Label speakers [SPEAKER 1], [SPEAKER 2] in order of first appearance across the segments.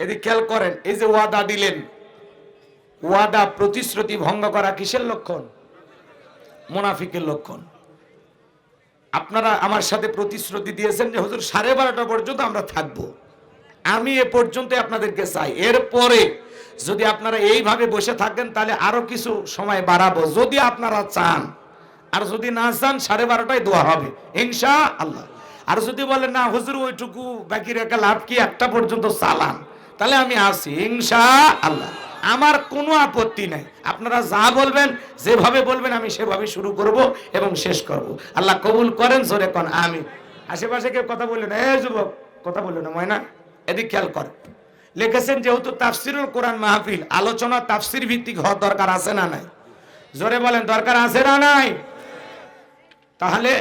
[SPEAKER 1] এদিকে খেয়াল করেন, এই যে ওয়াদা দিলেন, ওয়াদা প্রতিশ্রুতি ভঙ্গ করা কিসের লক্ষণ? মুনাফিকের লক্ষণ। আপনারা আমার সাথে প্রতিশ্রুতি দিয়েছেন যে হুজুর 12:30 পর্যন্ত আমরা থাকবো, আমি এ পর্যন্ত আপনাদেরকে চাই, এরপরে যদি আপনারা এইভাবে বসে থাকেন তাহলে আরো কিছু সময় বাড়াবো যদি আপনারা চান, আর যদি না চান 12:30টায় দোয়া হবে ইনশাআল্লাহ। আর যদি বলেন না হুজুর ওইটুকু বাকি রেখে লাভ কি, 1টা পর্যন্ত চালান, তাহলে আমি আসি ইনশাআল্লাহ, আমার কোনো আপত্তি নাই। আপনারা যা বলবেন, যেভাবে বলবেন আমি সেভাবে শুরু করব এবং শেষ করব। আল্লাহ কবুল করেন, জোরে কোন আমিন। আশেপাশে কেউ কথা বললেন, যুবক কথা বললেন না, ময়না এদিক খেয়াল করেন। লিখেছেন যেহেতু তাফসিরুল কোরআন মাহফিল, আলোচনা তাফসির ভিত্তিক হওয়ার দরকার আছে না নাই? জোরে বলেন, দরকার আছে না নাই? তাহলে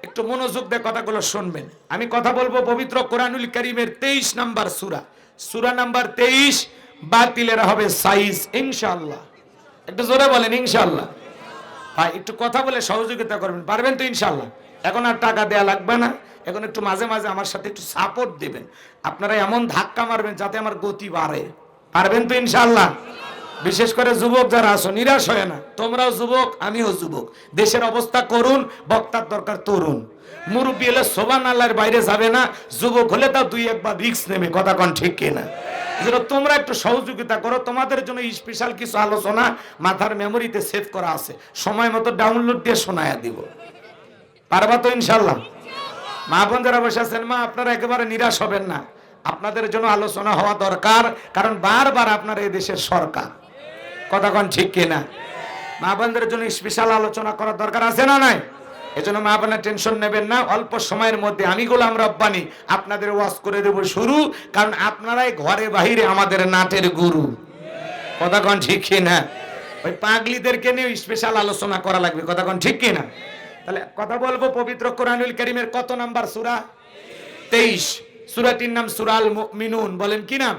[SPEAKER 1] একটু মনোযোগ দিয়ে কথাগুলো শুনবেন। আমি কথা বলবো পবিত্র কোরআনুল কারীমের 23 নাম্বার সূরা, সূরা নাম্বার 23, বাতিলের হবে সাইজ ইনশাআল্লাহ। একটু জোরে বলেন ইনশাআল্লাহ। ভাই একটু কথা বলে সহযোগিতা করবেন, পারবেন তো ইনশাআল্লাহ? এখন আর টাকা দেয়া লাগবে না, এখন একটু মাঝে মাঝে আমার সাথে একটু সাপোর্ট দিবেন। আপনারা এমন ধাক্কা মারবেন যাতে আমার গতি বাড়ে, পারবেন তো ইনশাআল্লাহ? বিশেষ করে যুবক যারা আছো, নিরাশ হয় না, তোমরাও যুবক আমিও যুবক, দেশের অবস্থা করুন, বক্তার দরকার তরুণ। মুরব্বী হলে সুবহানাল্লাহর বাইরে যাবে না, যুবক হলে তাও 2-1 বার রিস্ক নেবে, কথা কোন ঠিক কিনা? তোমরা একটু সহযোগিতা করো, তোমাদের জন্য স্পেশাল কিছু আলোচনা মাথার মেমোরিতে সেভ করা আছে, সময় মতো ডাউনলোড দিয়ে শোনায়া দিব, পারবা তো ইনশাআল্লাহ? মা বোন যারা বসে আছেন, মা আপনারা একেবারে নিরাশ হবেন না, আপনাদের জন্য আলোচনা হওয়া দরকার, কারণ বারবার আপনারা এই দেশের সরকার, কথা কোন ঠিক কিনা? মা বোনদের জন্য স্পেশাল আলোচনা করার দরকার আছে না নাই? এজন্য মা বোনের টেনশন নেবেন না, অল্প সময়ের মধ্যে আমি গোলাম রব্বানী আপনাদের ওয়াজ করে দেব শুরু, কারণ আপনারাই ঘরে বাহিরে আমাদের নাটের গুরু, কথা কোন ঠিক কিনা? ওই পাগলিদেরকে নিয়ে স্পেশাল আলোচনা করা লাগবে, কথা কোন ঠিক কিনা? তাহলে কথা বলবো পবিত্র কোরআনুল কারীমের কত নাম্বার সূরা? 23। সূরাটির নাম সূরাল মুমিনুন। বলেন কি নাম?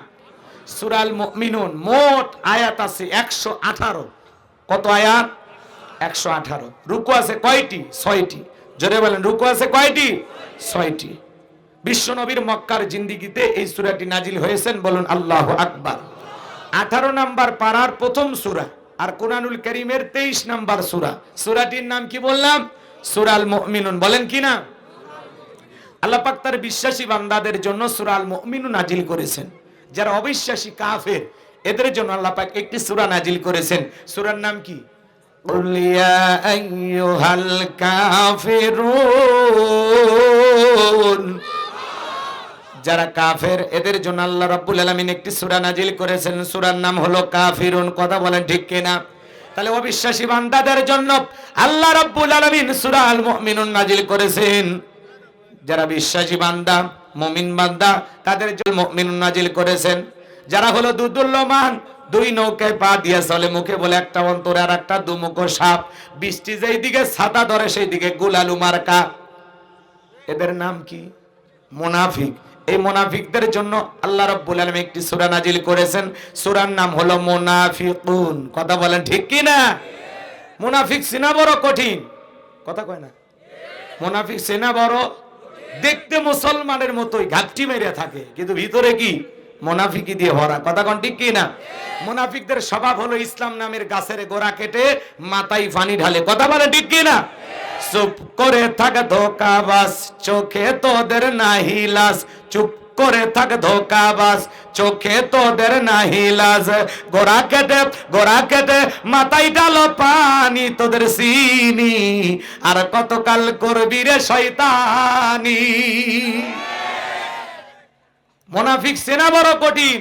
[SPEAKER 1] সূরাল মুমিনুন। মোট আয়াত আছে 118। কত আয়াত? 118। রুকু আছে কয়টি? 6টি। জোরে বলেন, রুকু আছে কয়টি? 6টি। বিশ্ব নবীর মক্কার জিন্দেগিতে এই সূরাটি নাজিল হয়েছেন, বলুন আল্লাহু আকবার। 18 নাম্বার পারার প্রথম সূরা, আর কোরআনুল কারীমের 23 নাম্বার সূরা। সূরাটির নাম কি বললাম? সূরাল মুমিনুন। বলেন কি না? আল্লাহ পাক তার বিশ্বাসী বান্দাদের জন্য সূরাল মুমিনুন নাজিল করেছেন। যারা অবিশ্বাসী কাফের এদের জন্য আল্লাহ পাক একটি সূরা নাজিল করেছেন। সূরার নাম কি? কুল ইয়া আইয়ুহাল কাফিরুন। যারা কাফের এদের জন্য আল্লাহ রাব্বুল আলামিন একটি সূরা নাজিল করেছেন, সূরার নাম হলো কাফিরুন। কথা বলেন ঠিক কিনা? তাহলে অবিশ্বাসী বান্দাদের জন্য আল্লাহ রাব্বুল আলামিন সূরা আল মুমিনুন নাজিল করেছেন। যারা বিশ্বাসী বান্দা, মুমিন বান্দা, তাদের জন্য মুমিনুন নাজিল করেছেন। যারা হলো দুদুল্যমান, 2 নৌকায় পা দিয়ে চলে, মুখে বলে একটা অন্তরে আর একটা দুমুখো সাপ, বৃষ্টি যেই দিকে ছাতা ধরে সেই দিকে গুলালু মার্কা, এদের নাম কি? মুনাফিক। এই মুনাফিকদের জন্য আল্লাহ রাব্বুল আলামিন একটি সূরা নাজিল করেছেন, সূরার নাম হলো মুনাফিকুন। কথা বলেন ঠিক কি না? মুনাফিক চেনা বড় কঠিন, কথা কয় না? মুনাফিক চেনা বড়, দেখতে মুসলমানের মতোই ঘাপটি মেরে থাকে, কিন্তু ভিতরে কি? মুনাফিকি দিয়ে ভরা, কথা কোন ঠিক কি না? মুনাফিকদের স্বভাব হলো ইসলাম নামের গাছের গোড়া কেটে মাথায় পানি ঢালে, কথা বলেন ঠিক কি না? চুপ করে থাক ধোঁকাবাজ, চোখে তোদের নাহি লাজ, চুপ করে থাক ধোঁকাবাজ, চোখে তোদের নাহি লাজ, গোড়া কেটে মাথায় ঢালো পানি, তোদের চিনি আর কতকাল করবি রে শয়তানি। মুনাফিক চেনা বড় কঠিন।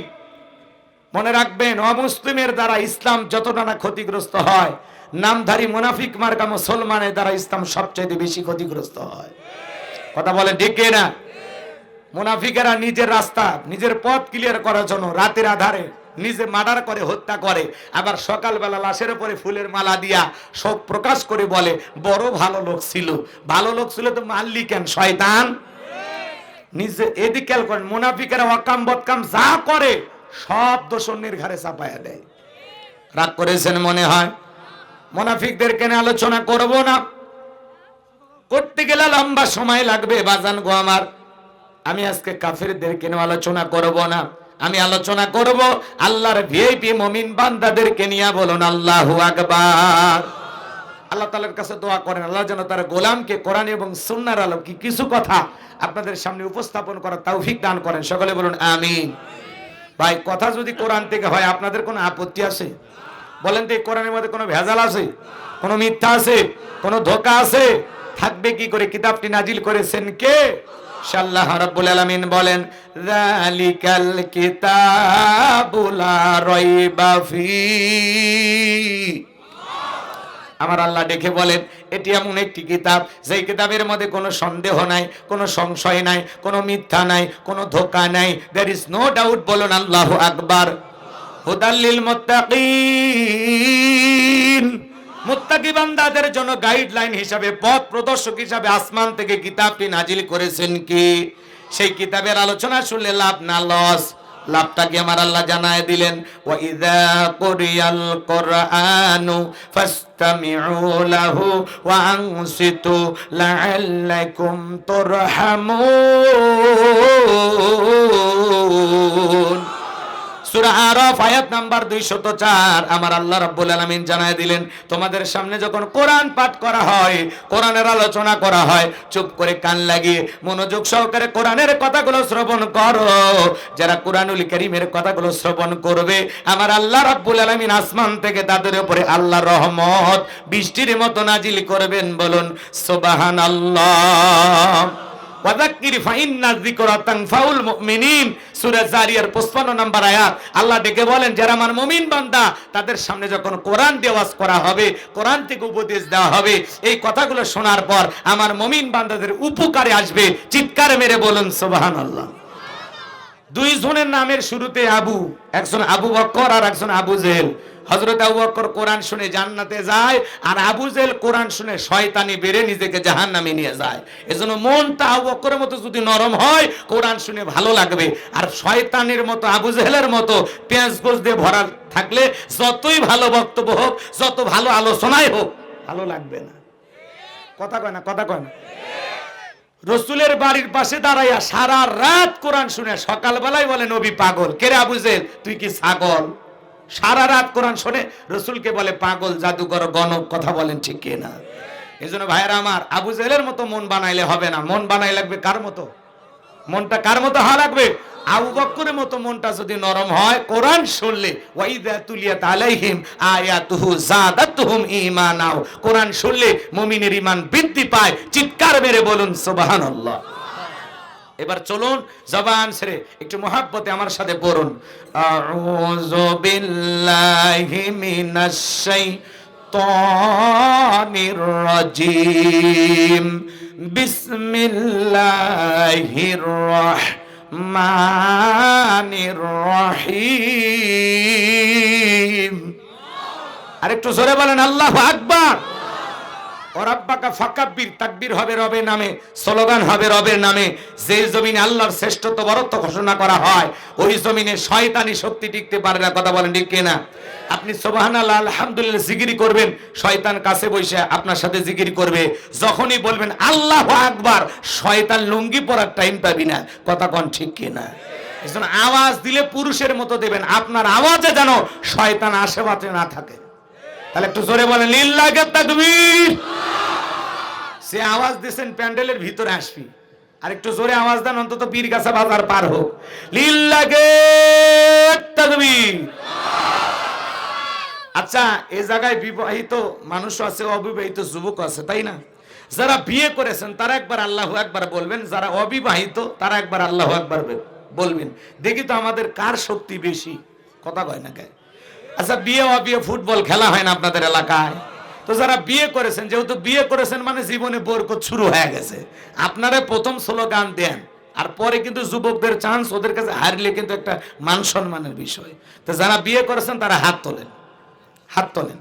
[SPEAKER 1] মনে রাখবেন, অমুসলিমের দ্বারা ইসলাম যতটা না ক্ষতিগ্রস্ত হয়, নামধারী মুনাফিক মার্কা মুসলমানের দ্বারা ইসলাম সবচেয়ে বেশি ক্ষতিগ্রস্ত হয়, কথা বলে ঠিক না? মুনাফিকেরা নিজের রাস্তা, নিজের পথ ক্লিয়ার করার জন্য রাতের আধারে নিজে মার্ডার করে, হত্যা করে, আবার সকালবেলা লাশের উপরে ফুলের মালা দিয়া শোক প্রকাশ করে বলে বড় ভালো লোক ছিল। ভালো লোক ছিল তো মারলি কেন শয়তান? নিজে এদিকে খেয়াল করেন, মুনাফিকেরা অকাম বদকাম যা করে সব দোষ অন্যের ঘাড়ে চাপায়া দেয়। রাগ করেছেন মনে হয়? মুনাফিকদের কেন আলোচনা করব না, করতে গেলে লম্বা সময় লাগবে বাজান গো আমার। আমি আজকে কাফেরদের কেন আলোচনা করব না, আমি আলোচনা করব আল্লাহর ভিআইপি মুমিন বান্দাদেরকে নিয়ে। বলুন আল্লাহু আকবার। আল্লাহ তাআলার কাছে দোয়া করেন আল্লাহ যেন তার গোলামকে কোরআন এবং সুন্নাহর আলোকে কিছু কথা আপনাদের সামনে উপস্থাপন করার তৌফিক দান করেন। সকলে বলুন আমিন। ভাই, কথা যদি কোরআন থেকে হয় আপনাদের কোনো আপত্তি আছে? বলেন তো, এই কোরআনের মধ্যে কোনো ভেজাল আছে? কোনো মিথ্যা আছে? কোনো ধোঁকা আছে? থাকবে কি করে? কিতাবটি নাজিল করেছেন কে? আল্লাহ রাব্বুল আলামিন বলেন, যালিকাল কিতাবু লা রাইবা ফি। আমার আল্লাহ ডেকে বলেন, এটি এমন একটি কিতাব যেই কিতাবের মধ্যে কোনো সন্দেহ নাই, কোনো সংশয় নাই, কোনো মিথ্যা নাই, কোনো ধোঁকা নাই। There is no doubt. বলুন আল্লাহু আকবার। হুদাল লিল মুত্তাকিন, মুত্তাকি বান্দাদের জন্য গাইডলাইন হিসাবে, পথ প্রদর্শক হিসাবে আসমান থেকে কিতাবটি নাজিল করেছেন কি? সেই কিতাবের আলোচনা শুনলে লাভ না লস? লাভটা কি আমার আল্লাহ জানায় দিলেন। ওয়া ইযা কুরিয়াল কুরআনু ফাসতামিউ লাহু ওয়া আনসিতু লাআল্লাকুম তুরহামুন। সূরা আরাফ আয়াত নাম্বার 204 আমার আল্লাহ রাব্বুল আলামিন জানায় দিলেন, তোমাদের সামনে যখন কোরআন পাঠ করা হয়, কোরআনের আলোচনা করা হয়, চুপ করে কান লাগিয়ে মনোযোগ সহকারে কোরআনের কথাগুলো শ্রবণ করো। যারা কোরআনুল কারীমের কথাগুলো শ্রবণ করবে, আমার আল্লাহ রাব্বুল আলামিন আসমান থেকে তাদের উপরে আল্লাহর রহমত বৃষ্টির মতো নাজিল করবেন। বলুন সুবহানাল্লাহ। ওয়াযাক্কির ফাইন্না যিকরা তানফাউল মুমিনিন, সূরা জারিয়ার 55 নম্বর আয়াত। আল্লাহ ডেকে বলেন, যারা আমার মুমিন বান্দা তাদের সামনে যখন কোরআন দিয়ে ওয়াজ করা হবে, কোরআন থেকে উপদেশ দেওয়া হবে, এই কথাগুলো শোনার পর আমার মুমিন বান্দাদের উপকারে আসবে। চিৎকার মেরে বলুন সুবহানাল্লাহ। দুই জনের নামের শুরুতে আবু, একজন আবু বকর আর একজন আবু জেহেল। হযরত আবু বকর কোরআন শুনে জান্নাতে যায়, আর আবু জেহেল কোরআন শুনে শয়তানি বেরে নিজেকে জাহান্নামে নিয়ে যায়। এজন্য মনটা আবু বকরের মতো যদি নরম হয়, কোরআন শুনে ভালো লাগবে। আর শয়তানের মতো, আবু জেহেলের মতো পেঁয়াজ গোশ দিয়ে ভরা থাকলে যতই ভালো বক্তব্য হোক, যত ভালো আলোচনাই হোক, ভালো লাগবে না। কথা কয় না? কথা কয় না? রসুলের বাড়ির পাশে দাঁড়াইয়া সারা রাত কোরআন শুনে সকালবেলায় বলে নবী পাগল। কে রে আবু জেহেল, তুই কি ছাগল? সারা রাত কোরআন শুনে রসুলকে বলে পাগল, জাদুকর, গণক। কথা বলেন ঠিক কি না? এই জন্য ভাইরা আমার, আবু জেহেলের মতো মন বানাইলে হবে না। মন বানাই লাগবে কার মতো? মনটা কার মতো হওয়া লাগবে? আবু বকরের মতো মনটা যদি নরম হয়, কোরআন শুনলে ওয়াইদা তুলিয়াত আলাইহিম আয়াতুহু যাদাতুহুম ঈমানা, কোরআন শুনলে মুমিনের ঈমান বৃদ্ধি পায়। চিৎকার মেরে বলুন সুবহানাল্লাহ। এবার চলুন জবান ছেড়ে একটু মহব্বতে আমার সাথে পড়ুন, আউযু বিল্লাহি মিনাশ শাইতানির রাজীম, বিসমিল্লাহির রাহমানির রহিম। আরেকটু জোরে বলেন আল্লাহু আকবার। ওরাব্বাকা ফাকাব্বির, তাকবীর হবে রবের নামে, স্লোগান হবে রবের নামে। যে জমিনে আল্লাহর শ্রেষ্ঠত্ব বরত্ব ঘোষণা করা হয়, ওই জমিনে শয়তানি শক্তি টিকতে পারে না। কথা বলেন ঠিক কিনা? আপনি সুবহানাল্লাহ আলহামদুলিল্লাহ জিকির করবেন, শয়তান কাছে বসে আপনার সাথে জিকির করবে। যখনই বলবেন আল্লাহু আকবার, শয়তান লুঙ্গি পরার টাইম পাবি না। কথা কোন ঠিক কিনা? এজন্য আওয়াজ দিলে পুরুষের মতো দেবেন, আপনার আওয়াজে যেন শয়তান আশেপাশে না থাকে। তাহলে একটু জোরে বলেন লিল্লাহি তাকবীর। সে আওয়াজ দিয়েছেন প্যান্ডেলের ভিতরে আসবি, আর একটু জোরে আওয়াজ দেন অন্তত পীরগাছা বাজার পার হোক। লিল্লাহি তাকবীর। আচ্ছা, এই জায়গায় বিবাহিত মানুষ আছে, অবিবাহিত যুবক আছে, তাই না? যারা বিয়ে করেছেন তারা একবার আল্লাহু আকবার বলবেন, যারা অবিবাহিত তারা একবার আল্লাহু আকবার বলবেন। দেখি তো আমাদের কার শক্তি বেশি। কথা কয় না কে? আচ্ছা, বিয়ে অবিয়ে ফুটবল খেলা হয় না আপনাদের এলাকায়? তো যারা বিয়ে করেছেন, যেহেতু বিয়ে করেছেন মানে জীবনে বরকত শুরু হয়ে গেছে, আপনারা প্রথম স্লোগান দেন, আর পরে কিন্তু যুবকদের চান্স, ওদের কাছে হারলে কিন্তু একটা মান সম্মানের বিষয়। তো যারা বিয়ে করেছেন তারা হাত তোলেন, হাত তোলেন।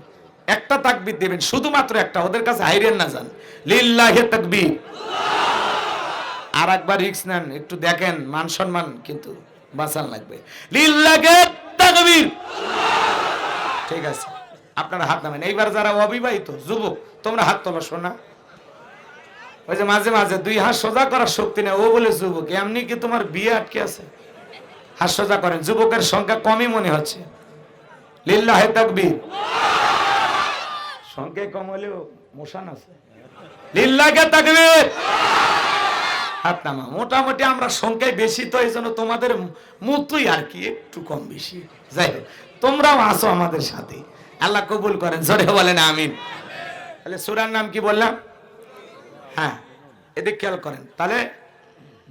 [SPEAKER 1] একটা তাকবীর দেবেন, শুধুমাত্র একটা, ওদের কাছে হাইরেন না যান। লিল্লাহি তাকবীর। আর একবার রিস্ক নেন, একটু দেখেন, মান সম্মান কিন্তু বাঁচান লাগবে। লিল্লাহি তাকবীর। ঠিক আছে, আপনারা হাত নামেন। এইবার যারা অবিবাহিত যুবক, তোমরা হাত তোলো শোনা। ওই যে মাঝে মাঝে দুই হাত সোজা করার শক্তি নেই, ও বলে যুবক, এমনি কি তোমার বিয়ে আটকে আছে? হাস্যজা করেন, যুবকের সংখ্যা কমই মনে হচ্ছে। লিল্লাহে তাকবীর। সংখ্যা কম হলেও মোশান আছে। লিল্লাহে তাকবীর। হাত নামা। মোটামুটি আমরা সংখ্যায় বেশি, তো এই জন্য তোমাদের মতোই আর কি, একটু কম বেশি। যাই হোক, তোমরাও আসো আমাদের সাথে, আল্লাহ কবুল করেন, জোরে বলেন আমিন। তাহলে সূরার নাম কি বললাম? হ্যাঁ, এদিকে খেয়াল করেন। তাহলে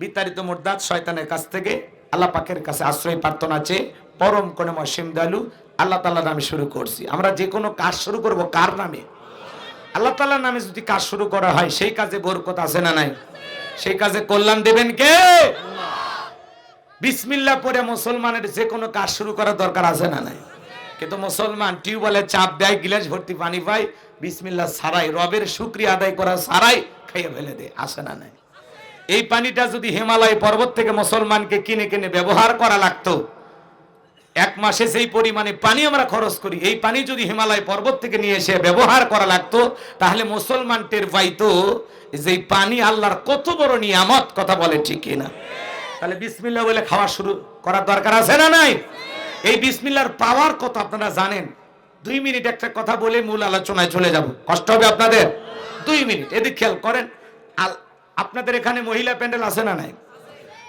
[SPEAKER 1] বিতাড়িত মুরদাদ শয়তানের কাছ থেকে আল্লাহ পাকের কাছে আশ্রয় প্রার্থনা চেয়ে পরম করুণাময় অসীম দয়ালু আল্লাহ তাআলার নামে শুরু করছি। আমরা যে কোনো কাজ শুরু করব কার নামে? আল্লাহ তাআলার নামে যদি কাজ শুরু করা হয়, সেই কাজে বরকত আছে না নাই? সেই কাজে কল্যাণ দেবেন কে? বিসমিল্লাহ পড়ে মুসলমানের যে কোনো কাজ শুরু করার দরকার আছে না নাই? কিন্তু মুসলমান টিউবওয়েলে চাপ দেয়, গিলাস ভর্তি পানি পায়, বিসমিল্লাহ ছাড়াই, রবের শুকরিয়া আদায় করা ছাড়াই খাইয়ে ফেলে দেয়, আসে না নাই? এই পানিটা যদি হিমালয় পর্বত থেকে মুসলমানকে কিনে কিনে ব্যবহার করা লাগতো, এক মাসে সেই পরিমাণে পানি আমরা খরচ করি, এই পানি যদি হিমালয় পর্বত থেকে নিয়ে এসে ব্যবহার করা লাগতো, তাহলে মুসলমান টের পাইতো যে পানি আল্লাহর কত বড় নিয়ামত। কথা বলে ঠিক কিনা? তাহলে বিসমিল্লাহ বলে খাওয়া শুরু করার দরকার আছে না নাই? এই বিসমিল্লাহর পাওয়ার কথা আপনারা জানেন। 2 মিনিট একটা কথা বলে মূল আলোচনায় চলে যাব, কষ্ট হবে আপনাদের। 2 মিনিট এদিকে খেয়াল করেন। আপনাদের এখানে মহিলা প্যান্ডেল আছে না নাই?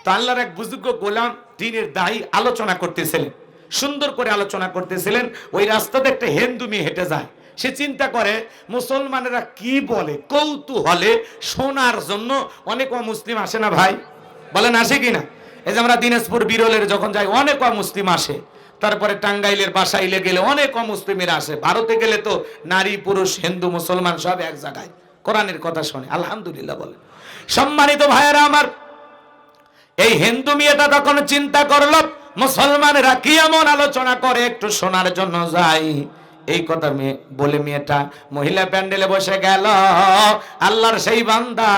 [SPEAKER 1] তো আল্লাহর এক বুজুর্গ গোলাম দ্বীনের দায়ী আলোচনা করতেছিলেন, সুন্দর করে আলোচনা করতেছিলেন। ওই রাস্তাতে একটা হিন্দু মেয়ে হেঁটে যায়। সে চিন্তা করে মুসলমানেরা কি বলে, কৌতূহলে শোনার জন্য অনেক অমুসলিম আসে না ভাই? বলেন আসে কিনা? এই যে আমরা দিনাজপুর বিরলের যখন যাই, অনেক অমুসলিম আসে। তারপরে টাঙ্গাইলের বাসাইলে গেলে অনেক অমুসলিমেরা আসে। ভারতে গেলে তো নারী পুরুষ হিন্দু মুসলমান সব এক জায়গায় কোরআনের কথা শোনে, আলহামদুলিল্লাহ বলে। সম্মানিত ভাইয়েরা আমার, এই হিন্দু মেয়েটা তখন চিন্তা করলো মুসলমানেরা কি এমন আলোচনা করে, একটু শোনার জন্য যাই। এই কথা বলে মেয়েটা মহিলা প্যান্ডেলে বসে গেল। আল্লাহর সেই বান্দা,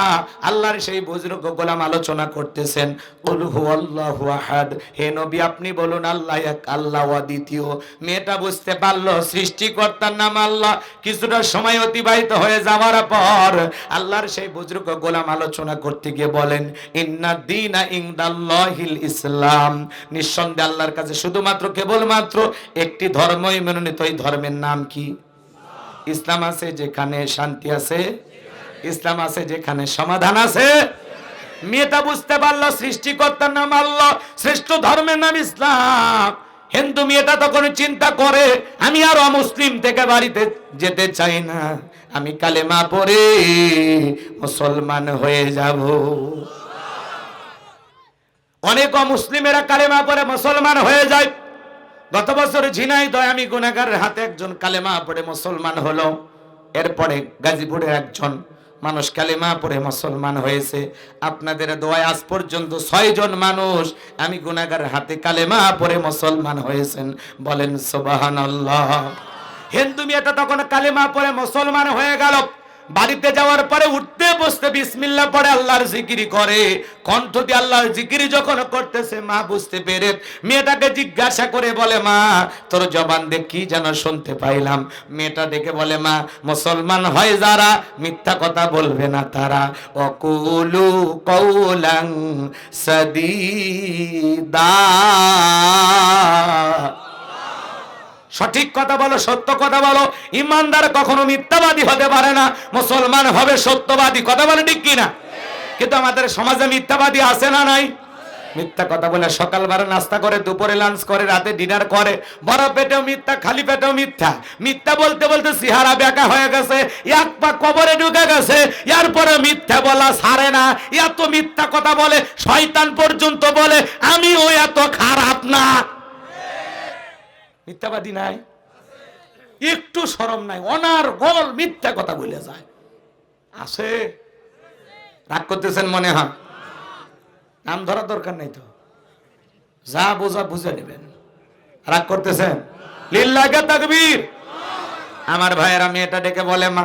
[SPEAKER 1] আল্লাহর সেই বুজুর্গ গোলাম আলোচনা করতেছেন, কুল হুয়াল্লাহু আহাদ, হে নবী আপনি বলুন আল্লাহ এক, আল্লাহ অদ্বিতীয়। মেয়েটা বুঝতে পারলো সৃষ্টিকর্তার নাম আল্লাহ। কিছুটা সময় অতিবাহিত হয়ে যাওয়ার পর আল্লাহর সেই বুজুর্গ গোলাম আলোচনা করতে গিয়ে বলেন, ইন্নাদ দীনা ইনদাল্লাহিল ইসলাম, নিঃসন্দেহে আল্লাহর কাছে শুধুমাত্র কেবলমাত্র একটি ধর্মই মনোনীত, এই ধর্মের নাম কি? ইসলাম আছে যেখানে শান্তি আছে, ইসলাম আছে যেখানে সমাধান আছে। মেয়েটা বুঝতে পারলো সৃষ্টিকর্তার নাম আল্লাহ, শ্রেষ্ঠ ধর্মের নাম ইসলাম। হিন্দু মেয়েটা তখন চিন্তা করে, আমি আর অমুসলিম থেকে বাড়িতে যেতে চাই না, আমি কালেমা পড়ে মুসলমান হয়ে যাব। অনেক অমুসলিমেরা কালেমা পড়ে মুসলমান হয়ে যায়। গত বছর ঝিনাইদহে আমি গুনাহগারের হাতে একজন কালেমা পড়ে মুসলমান হলো। এরপরে গাজীপুরের একজন মানুষ কালেমা পড়ে মুসলমান হয়েছে। আপনাদের দোয়ায় আজ পর্যন্ত 6 জন মানুষ আমি গুনাহগারের হাতে কালেমা পড়ে মুসলমান হয়েছেন, বলেন সুবহানাল্লাহ। হিন্দু মেয়েটা তখন কালেমা পড়ে মুসলমান হয়ে গেল। বাড়িতে যাওয়ার পরে উঠতে বসতে বিসমিল্লাহ পড়ে আল্লাহর জিকির করে। কণ্ঠ দিয়ে আল্লাহর জিকির যখন করতেছে, মা বুঝতে পেরে মেয়েটাকে জিজ্ঞাসা করে বলে, মা তোর জবান দিয়ে কি যেন শুনতে পাইলাম। মেয়েটা ডেকে বলে, মা মুসলমান হয় যারা মিথ্যা কথা বলবে না তারা, ওয়াকুলু কওলান সাদীদা, সঠিক কথা বলো, সত্য কথা বলো। ইমানদার কখনো মিথ্যাবাদী হতে পারে না, মুসলমান হবে সত্যবাদী। কথা বলে ঠিক কিনা? কিন্তু আমাদের সমাজে মিথ্যাবাদী আছে না নাই? মিথ্যা কথা বলে সকালবেলা নাস্তা করে, দুপুরে লাঞ্চ করে, রাতে ডিনার করে, বড় পেটেও মিথ্যা, খালি পেটেও মিথ্যা। মিথ্যা বলতে বলতে চেহারা বেঁকা হয়ে গেছে, এক পা কবরে ঢুকে গেছে, এরপরে মিথ্যা বলা ছাড়ে না। এত মিথ্যা কথা বলে শয়তান পর্যন্ত বলে আমিও এত খারাপ না। মিথ্যাবাদী নাই, একটু শরম নাই, অনার্গল মিথ্যা কথা বলে যায়। আছে? রাগ করতেছেন মনে হয়? নাম ধরার দরকার নাই তো, যা বোঝা বুঝে নেবেন। রাগ করতেছেন? লিল্লাহি তাকবীর। আমার ভাইয়েরা, মেয়েটা ডেকে বলে, মা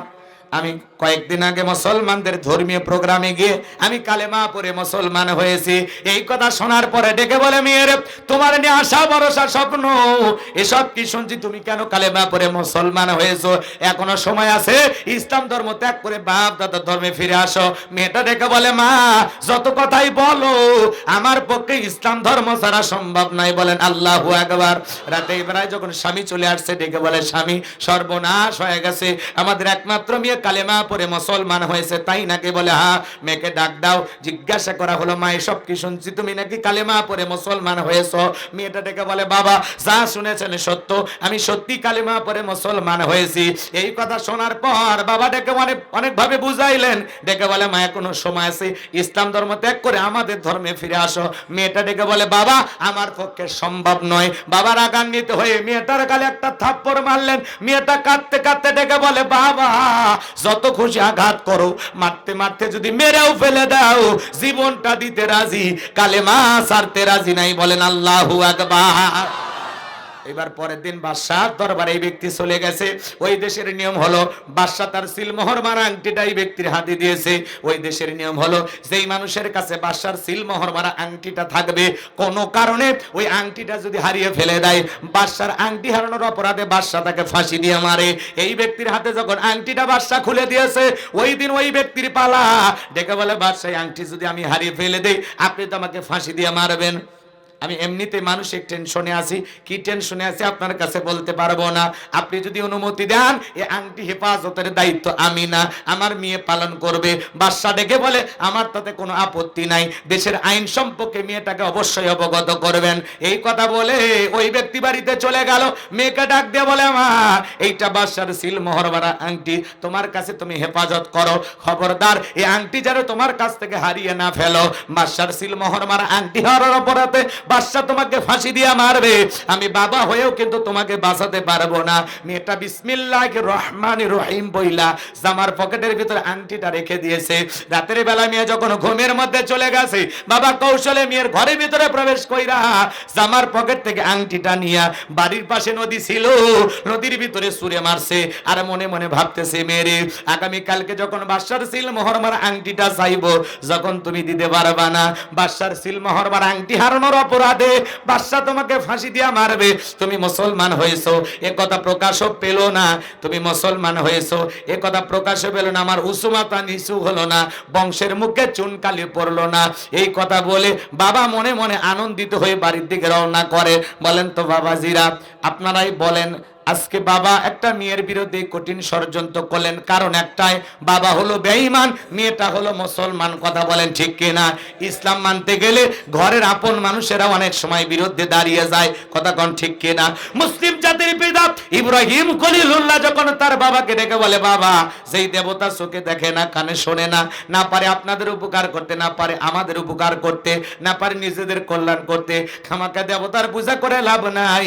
[SPEAKER 1] আমি কয়েকদিন আগে মুসলমানদের ধর্মীয় প্রোগ্রামে গিয়ে আমি কালেমা পড়ে মুসলমান হয়েছি। এই কথা শোনার পরে ডেকে বলে, মেয়ের তোমার নিয়ে আশা ভরসা স্বপ্ন এসব কি শুনছি, তুমি কেন কালেমা পড়ে মুসলমান হয়েছো? এখনো সময় আছে, ইসলাম ধর্ম ত্যাগ করে বাপ দাদা ধর্মে ফিরে আসো। মেয়েটা ডেকে বলে, মা যত কথাই বলো আমার পক্ষে ইসলাম ধর্ম ছাড়া সম্ভব নয়। বলেন আল্লাহু আকবার। রাতে বেলায় যখন স্বামী চলে আসছে ডেকে বলে, স্বামী সর্বনাশ হয়ে গেছে, আমাদের একমাত্র মেয়ে কালেমা পড়ে মুসলমান হয়েছে, তাই নাকি? বলে হ্যাঁ। মেয়েকে ডাক দাও। জিজ্ঞাসা করা হলো, মা এসব কি শুনছি, তুমি নাকি কালেমা পড়ে মুসলমান হয়েছো? মেয়েটা ডেকে বলে, বাবা যা শুনেছেন সত্য, আমি সত্যি কালেমা পড়ে মুসলমান হয়েছি। এই কথা শোনার পর বাবা ডেকে অনেক ভাবে বুঝাইলেন। ডেকে বলে, মা এখনো সময় আছে, ইসলাম ধর্ম ত্যাগ করে আমাদের ধর্মে ফিরে আসো। মেয়েটা ডেকে বলে, বাবা আমার পক্ষে সম্ভব নয়। বাবা রাগান্বিত হয়ে মেয়েটার গালে একটা থাপ্পড় মারলেন। মেয়েটা কাঁদতে কাঁদতে ডেকে বলে, বাবা যত খুশি আঘাত করো, মারতে মারতে যদি মেরেও ফেলে দাও জীবনটা দিতে রাজি, কালেমা ছাড়তে রাজি নাই। বলেন আল্লাহু আকবার। এবার পরের দিন বাদশার দরবারে এই ব্যক্তি চলে গেছে। ওই দেশের নিয়ম হলো বাদশা তার সিলমোহর মারা আংটিটা এই ব্যক্তির হাতে দিয়েছে। ওই দেশের নিয়ম হলো যেই মানুষের কাছে বাদশার সিলমোহর মারা আংটিটা থাকবে, কোনো কারণে ওই আংটিটা যদি হারিয়ে ফেলে দেয়, বাদশার আংটি হারানোর অপরাধে বাদশা তাকে ফাঁসি দিয়ে মারে। এই ব্যক্তির হাতে যখন আংটিটা বাদশা খুলে দিয়েছে, ওই দিন ওই ব্যক্তির পালা। ডেকে বলে, বাদশা আংটি যদি আমি হারিয়ে ফেলে দেই, আপনি তো আমাকে ফাঁসি দিয়ে মারবেন। আমি এমনিতে মানসিক টেনশনে আছি, কি টেনশনে আছি আপনার কাছে বলতে পারবো না। আপনি যদি অনুমতি দেন, এই আংটি হেফাজতের দায়িত্ব আমি না, আমার মেয়ে পালন করবে। বাদশা ডেকে বলে, আমার তাতে কোনো আপত্তি নাই, দেশের আইন সম্পর্কে মেয়েটাকে অবশ্যই অবগত করবেন। এই কথা বলে ওই ব্যক্তি বাড়িতে চলে গেল। মেয়েকে ডাক দিয়ে বলে, আমার এইটা বাদশার সিল মোহর মারা আংটি, তোমার কাছে তুমি হেফাজত করো, খবরদার এই আংটি যেন তোমার কাছ থেকে হারিয়ে না ফেলো। বাদশার সিল মোহর মারা আংটি হারানোর অপরাধে বাদশা তোমাকে ফাঁসি দিয়ে মারবে, আমি বাবা হয়েও কিন্তু তোমাকে বাঁচাতে পারবো না। মেয়েটা বিসমিল্লাহির রহমানির রহিম বইলা জামার পকেটের ভিতরে আংটিটা রেখে দিয়েছে। রাতের বেলা মেয়ে যখন ঘুমের মধ্যে চলে গেছে, বাবা কৌশলে মেয়ের ঘরের ভিতরে প্রবেশ কইরা জামার পকেট থেকে আংটিটা নিয়ে, বাড়ির পাশে নদী ছিল, নদীর ভিতরে ছুঁড়ে মারছে। আর মনে মনে ভাবতেছে, মেয়েরে আগামী কালকে যখন বাদশার সিল মোহর মারা আংটিটা চাইবো, যখন তুমি দিতে পারবা না, বাদশার সিল মোহর মারা আংটি হারানোর অপরাধে বাদশা তোমাকে ফাঁসি দিয়া মারবে। তুমি মুসলমান হয়েছো এ কথা প্রকাশও পেল না, তুমি মুসলমান হয়েছো এ কথা প্রকাশও পেল না, আমার উসুমাতা নিচু হলো না, বংশের মুখে চুনকালি পড়লো না। এই কথা বলে বাবা মনে মনে আনন্দিত হয়ে বাড়ির দিকে রওনা করে। বলেন তো বাবাজিরা, আপনারাই বলেন, আজকে বাবা একটা মেয়ের বিরুদ্ধে কঠিন ষড়যন্ত্র করলেন, কারণ একটাই, বাবা হলো বেঈমান, মেয়েটা হলো মুসলমান। কথা বলেন ঠিক কিনা? ইসলাম মানতে গেলে ঘরের আপন মানুষেরা অনেক সময় বিরুদ্ধে দাঁড়িয়ে যায়। কথা কোন ঠিক কিনা? মুসলিম জাতির পিতা ইব্রাহিম খলিলুল্লাহ যখন তার বাবাকে ডেকে বলে, বাবা যেই দেবতা চোখে দেখে না, কানে শোনে না, না পারে আপনাদের উপকার করতে, না পারে আমাদের উপকার করতে, না পারে নিজেদের কল্যাণ করতে, খামাকা দেবতার পূজা করে লাভ নাই,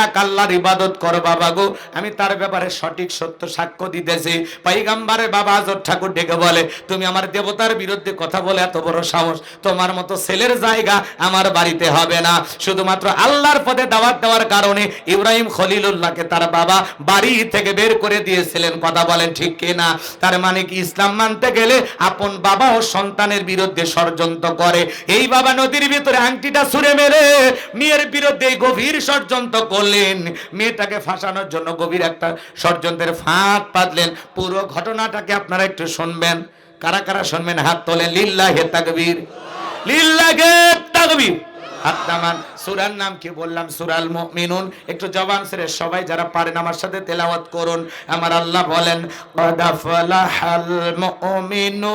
[SPEAKER 1] এক আল্লাহর ইবাদত করো বাবা গো। আমি তার ব্যাপারে সঠিক সত্য সাক্ষ্য দিতেছি। পয়গম্বরের বাবা হযরত ঠাকুর ডেকে বলে, তুমি আমার দেবতার বিরুদ্ধে কথা বলে এত বড় সাহস, তোমার মতো ছেলের জায়গা আমার বাড়িতে হবে না। শুধুমাত্র আল্লাহর পথে দাওয়াত দেওয়ার কারণে ইব্রাহিম খলিলুল্লাহকে তার বাবা বাড়ি থেকে বের করে দিয়েছিলেন। কথা বলেন ঠিক কিনা? তার মানে কি, ইসলাম মানতে গেলে আপন বাবা ও সন্তানের বিরুদ্ধে ষড়যন্ত্র করে। এই বাবা নদীর ভিতরে আংটিটা ছুঁড়ে মেরে মেয়ের বিরুদ্ধে গভীর ষড়যন্ত্র করলেন। মেয়েটাকে ফাঁসানোর জন্য গভীর একটা ষড়যন্ত্রের ফাঁদ পাতলেন। পুরো ঘটনাটাকে আপনারা একটু শুনবেন। কারা কারা শুনবেন হাত তোলেন। লিল্লাহি তাকবীর, লিল্লাহি তাকবীর। সূরার নাম কি বললাম? সূরাল মুমিনুন। একটু জবান ছেড়ে সবাই যারা পারেন আমার সাথে তেলাওয়াত করুন। আমার আল্লাহ বলেন, ক্বাদ আফলাহাল মুমিনুন।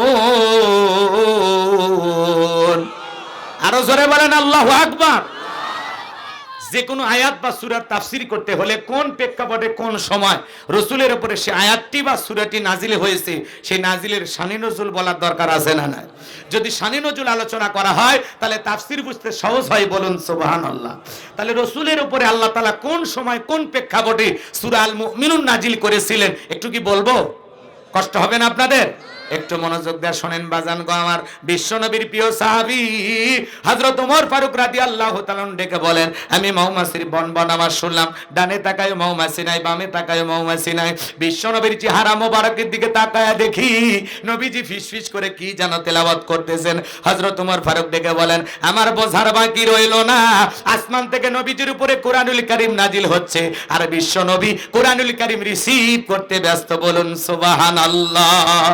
[SPEAKER 1] আরো জোরে বলেন আল্লাহু আকবার। যে কোনো আয়াত বা সূরার তাফসীর করতে হলে কোন প্রেক্ষাপটে কোন সময় রাসূলের উপরে সে আয়াতটি বা সূরাটি নাজিল হয়েছে, সেই নাজিলের শানে নজুল বলার দরকার আছে না? নাই। যদি শানে নজুল আলোচনা করা হয় তাহলে তাফসীর বুঝতে সহজ হয়। বলুন সুবহানাল্লাহ। তাহলে রাসূলের উপরে আল্লাহ তাআলা কোন সময় কোন প্রেক্ষাপটে সূরা আল মুমিনুন নাজিল করেছিলেন একটু কি বলবো? কষ্ট হবে না আপনাদের? একটু মনোযোগ দিয়ে শোনেন বাজান গো আমার, বিশ্ব নবীর প্রিয় সাহাবী হযরত ওমর ফারুক রাদিয়াল্লাহু তাআলা ডেকে বলেন, আমি মৌমাছির বনবন আওয়াজ শুনলাম, ডানে তাকায় মৌমাছি নাই, বামে তাকায় মৌমাছি নাই। বিশ্ব নবীর চেহারা মোবারকের দিকে তাকায় দেখি নবীজি ফিসফিস করে কি যেন তেলাওয়াত করতেছেন। হযরত ওমর ফারুক ডেকে বলেন, আমার বোঝার বাকি রইল না, আসমান থেকে নবীজির উপরে কোরআনুল কারীম নাজিল হচ্ছে আর বিশ্ব নবী কোরআনুল কারীম রিসিভ করতে ব্যস্ত। বলুন সুবহানাল্লাহ।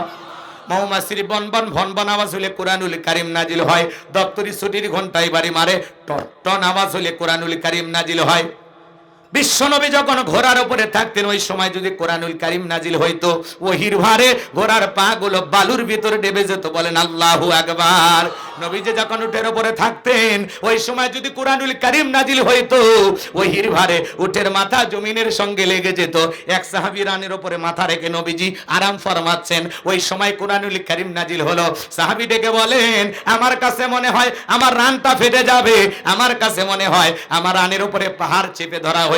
[SPEAKER 1] মৌমাছির বনবন ভনবন আওয়াজ হলে কোরআনুল কারীম নাজিল হয়, দপ্তরি ছুটির ঘন্টায় বাড়ি মারে টন টন আওয়াজ হলে কোরআনুল কারীম নাজিল হয়। বিশ্বনবী যখন ঘোড়ার উপরে থাকতেন ওই সময় যদি কোরআনুল কারীম নাজিল হইতো, ওহির ভারে ঘোড়ার পা গুলো বালুর ভিতরে ডেবে যেত। বলেন আল্লাহু আকবার। নবীজি যখন উটের উপরে থাকতেন ওই সময় যদি কোরআনুল কারীম নাজিল হইতো, ওহির ভারে উটের মাথা জমিনের সঙ্গে লেগে যেত। এক সাহাবী রানের উপরে মাথা রেখে নবীজি আরাম ফরমাচ্ছেন, ওই সময় কোরআনুল কারীম নাজিল হলো। সাহাবী ডেকে বলেন, আমার কাছে মনে হয় আমার রানটা ফেটে যাবে, আমার কাছে মনে হয় আমার রানের উপরে পাহাড় চেপে ধরা হয়েছে।